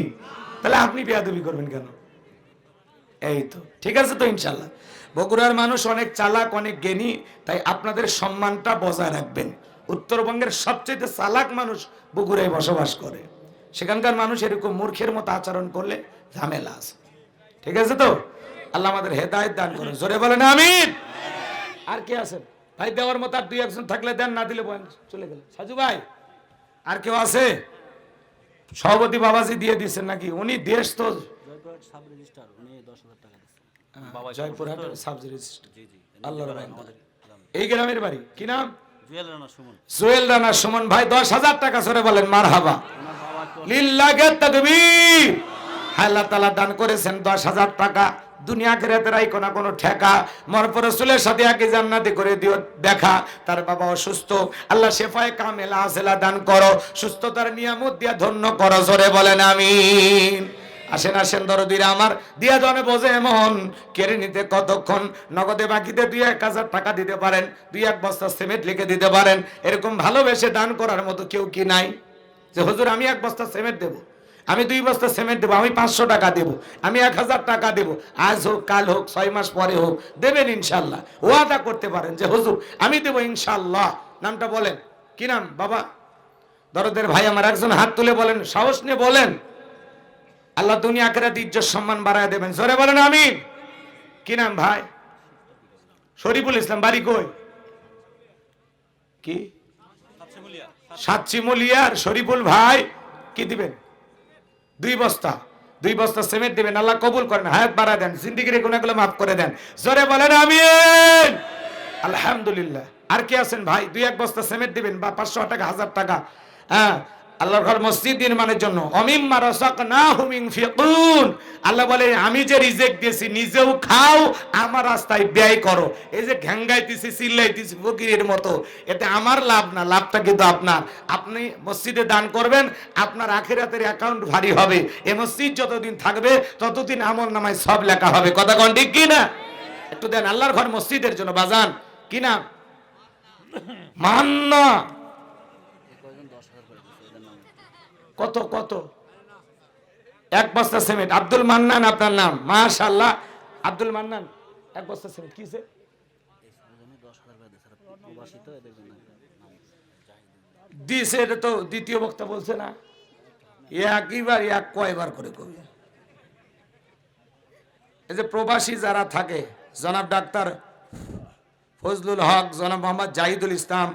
[SPEAKER 1] তাহলে আপনি বেয়াদবি করবেন কেন? এই তো ঠিক আছে তো ইনশাল্লাহ? বগুড়ার মানুষ অনেক চালাক, অনেক জ্ঞানী, তাই আপনাদের সম্মানটা বজায় রাখবেন। উত্তরবঙ্গের সবচেয়ে চালাক মানুষ বগুড়ায় বসবাস করে, সেখানকার মানুষ এরকম মূর্খের মতো আচরণ করলে ঝামেলা আছে, ঠিক আছে তো? আল্লাহ আমাদের হেদায়েত দান করুন, জোরে বলেন আমিন। আর কে আছেন ভাই দেওয়ার মতো? আর 2-1 জন থাকলে দেন, না দিলে বলেন চলে গেল। সাজু ভাই আর কেউ আছে? সভাপতি বাবাজি দিয়ে দিচ্ছেন নাকি? উনি দেশ তো জয়পুরহাটের সাব রেজিস্ট্রার, আল্লাহর বান্দা। এই গ্রামের বাড়ি কি নাম? জুয়েল রানা সুমন ভাই 10,000 টাকা সরে বলেন মারহাবা, লিল্লাহি তাকবীর। আল্লাহ তাআলা দান করেছেন 10,000 টাকা, দুনিয়া আখিরাতের আই কোনা কোনো ঠেকা, মরপর রাসূলের সাথে একই জান্নাতে করে দিও দেখা। তার বাবা অসুস্থ, আল্লাহ শেফায়ে কামেলা আজেলা দান করো, সুস্থতার নিয়ামত দিয়া ধন্য করো, জোরে বলেন আমিন। আসেন আসেন দরদিরা আমার, দিয়া জনে বোঝে এমন, কেড়ে নিতে কতক্ষণ, নগদে বাকিতে 2-1,000 টাকা দিতে পারেন, 2-1 বস্তা সিমেন্ট লিখে দিতে পারেন। এরকম ভালোবেসে দান করার মতো কেউ কি নাই? যে হুজুর আমি 1 বস্তা সিমেন্ট দেবো, আমি 2 বস্তা সিমেন্ট দেবো, আমি 500 টাকা দেবো, আমি 1,000 টাকা দেবো, আজ হোক কাল হোক 6 মাস পরে হোক, দেবেন ইনশাল্লাহ। ওয়াদা করতে পারেন যে হুজুর আমি দেবো ইনশাল্লাহ। নামটা বলেন, কি নাম বাবা? দরদের ভাই আমার একজন হাত তুলে বলেন, সাহস নিয়ে বলেন। আল্লাহ দুনিয়া আখিরাতে ইজ্জত সম্মান বাড়ায় দেবেন, জোরে বলেন আমিন। কি নাম ভাই? শরীফুল ইসলাম, বাড়ি কই? কি সাতচিমুলিয়ার শরীফুল ভাই, কি দিবেন? 2 বস্তা, 2 বস্তা সিমেন্ট দিবেন। আল্লাহ কবুল করেন, হায়াত বাড়ায় দেন, জিন্দেগির গুনাহগুলো মাফ করে দেন, জোরে বলেন আমিন। আলহামদুলিল্লাহ। আর কি আছেন ভাই? 2-1 বস্তা সিমেন্ট দিবেন বা 500 টাকা 1000 টাকা, হ্যাঁ, আল্লাহর ঘর মসজিদ নির্মাণের জন্য। অমিম্মা রাযাকনাহুম ইনফিকুন, আল্লাহ বলে আমি যে রিজিক দিয়েছি নিজেও খাও, আমার রাস্তায় ব্যয় করো। এই যে ঘ্যাঙ্গাইতেছি চিল্লাইতেছি ফকিরের মতো, এতে আমার লাভ না, লাভটা কিন্তু আপনার। আপনি মসজিদে দান করবেন, আপনার আখিরাতের অ্যাকাউন্ট ভারী হবে। এই মসজিদ যতদিন থাকবে ততদিন আমল নামায় সব লেখা হবে, কথা কোন ঠিক কি না? একটু দেন আল্লাহর ঘর মসজিদের জন্য। বাজান কি নাম? মান্না। কত কত? 1 বস্তা সিমেন্ট। আব্দুল মান্নান আপনার নাম, মাশাআল্লাহ। আব্দুল মান্নান 1 বস্তা সিমেন্ট কিছে দিছে? এটা তো দ্বিতীয় বক্তা বলছে না, একইবার এক কয়বার করে কবি। এই যে প্রবাসী যারা থাকে, জনাব ডাক্তার ফজলুল হক, জনাব মোহাম্মদ জাহিদুল ইসলাম,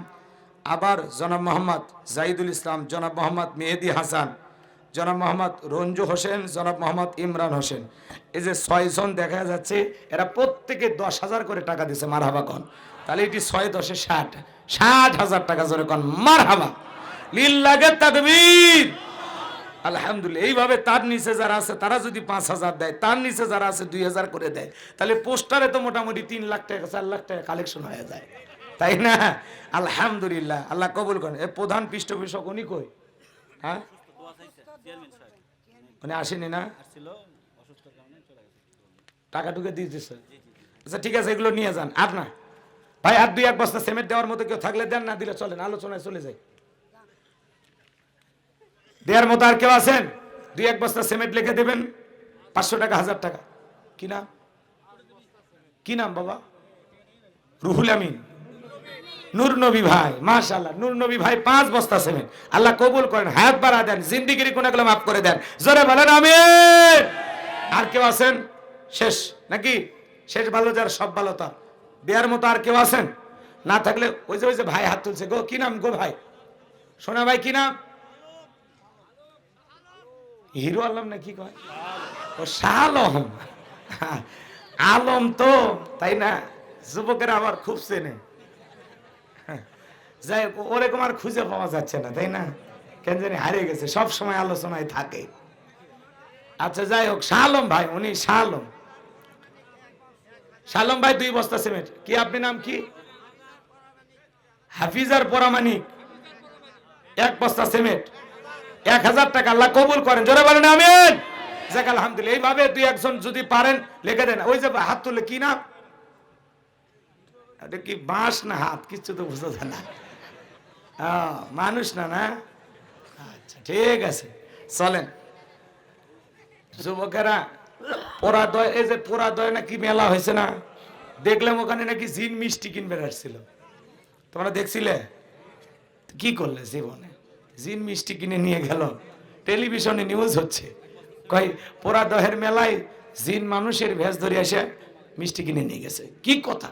[SPEAKER 1] আবার জনাব মোহাম্মদ জাহিদুল ইসলাম, জনাব মোহাম্মদ মেহেদি হাসান, জনাব মোহাম্মদ রঞ্জু হোসেন, জনাব মোহাম্মদ ইমরান হোসেন। এই যে 6 জন দেখা যাচ্ছে, এরা প্রত্যেকে 10,000 করে টাকা দিছে। মারহাবা কন। তাহলে এটি 6 10 60,000 টাকা জোরে কন মারহাবা। লিল্লাহি তাকবীর। আলহামদুলিল্লাহ। এইভাবে তার নিচে যারা আছে তারা যদি 5,000 দেয়, তার নিচে যারা আছে 2,000 করে দেয়, তাহলে পোস্টারে তো মোটামুটি 3 লাখ টাকা 4 লাখ টাকা কালেকশন হয়ে যায়, তাই না? আলহামদুলিল্লাহ, আল্লাহ কবুল করেন। এ প্রধান পৃষ্ঠপোষক উনি কই? হ্যাঁ, উনি আসেনি না? টাকা টুকে দিয়ে দিচ্ছে। আচ্ছা ঠিক আছে, এগুলো নিয়ে যান। আর না ভাই, আর 2-1 বস্তা সিমেন্ট দেওয়ার মতো কেউ থাকলে দেন, না দিলে চলেন, আলোচনায় চলে যায়। দেওয়ার মতো আর কেউ আছেন? 2-1 বস্তা সিমেন্ট লিখে দেবেন, 500 টাকা 1000 টাকা। কি নাম? কি নাম বাবা? রুহুল আমিন, নূর নবী ভাই। মাশাআল্লাহ, নূর নবী ভাই 5 বস্তা সিমেন্ট। আল্লাহ কবুল করেন, হায়াত বাড়া দেন, জিন্দেগির গুনাহগুলো মাফ করে দেন। জোরে বলেন আমিন। আর কেউ আছেন? শেষ নাকি? শেষ ভালো যার সব ভালো তার। দেওয়ার মতো আর কেউ আছেন? না থাকলে ওই যে ভাই হাত তুলছে গো, কি নাম গো ভাই? সোনা ভাই কি নাম? হিরো আলম না কি কয়? ও শাহ আলম। আলম তো, তাই না? যুবকেরা আবার খুব চেনে। যাই হোক, ওরকম আর খুঁজে পাওয়া যাচ্ছে না, তাই না? কেন জানি হারিয়ে গেছে, সব সময় আলোচনায় থাকে। আচ্ছা যাই হোক, শাহ আলম ভাই, উনি শাহ আলম। শাহ আলম ভাই 2 বস্তা সিমেন্ট। কি আপনি নাম কি? হাফিজার পরামানিক 1 বস্তা সিমেন্ট, 1000 টাকা। আল্লাহ কবুল করেন, জোরে বলেন আমিন। যাক আলহামদুলিল্লাহ। এইভাবে 2-1 জন যদি পারেন লিখে দেন। ওই যে হাত তুলে কি নাম? এটা কি বাঁশ না হাত? কিছু তো বুঝা যায় না। মানুষ না, না? আচ্ছা ঠিক আছে, চলেন। যুবকেরা পোড়াদয়, এই যে পোড়াদয় নাকি মেলা হয়েছে না, দেখলাম ওখানে নাকি জিন মিষ্টি কিনবে আসছিল। তোমরা দেখছিলে? কি করলে জীবনে? জিন মিষ্টি কিনে নিয়ে গেল, টেলিভিশনে নিউজ হচ্ছে। কই পোড়াদহের মেলায় জিন মানুষের ভেষ ধরে এসে মিষ্টি কিনে নিয়ে গেছে। কি কথা!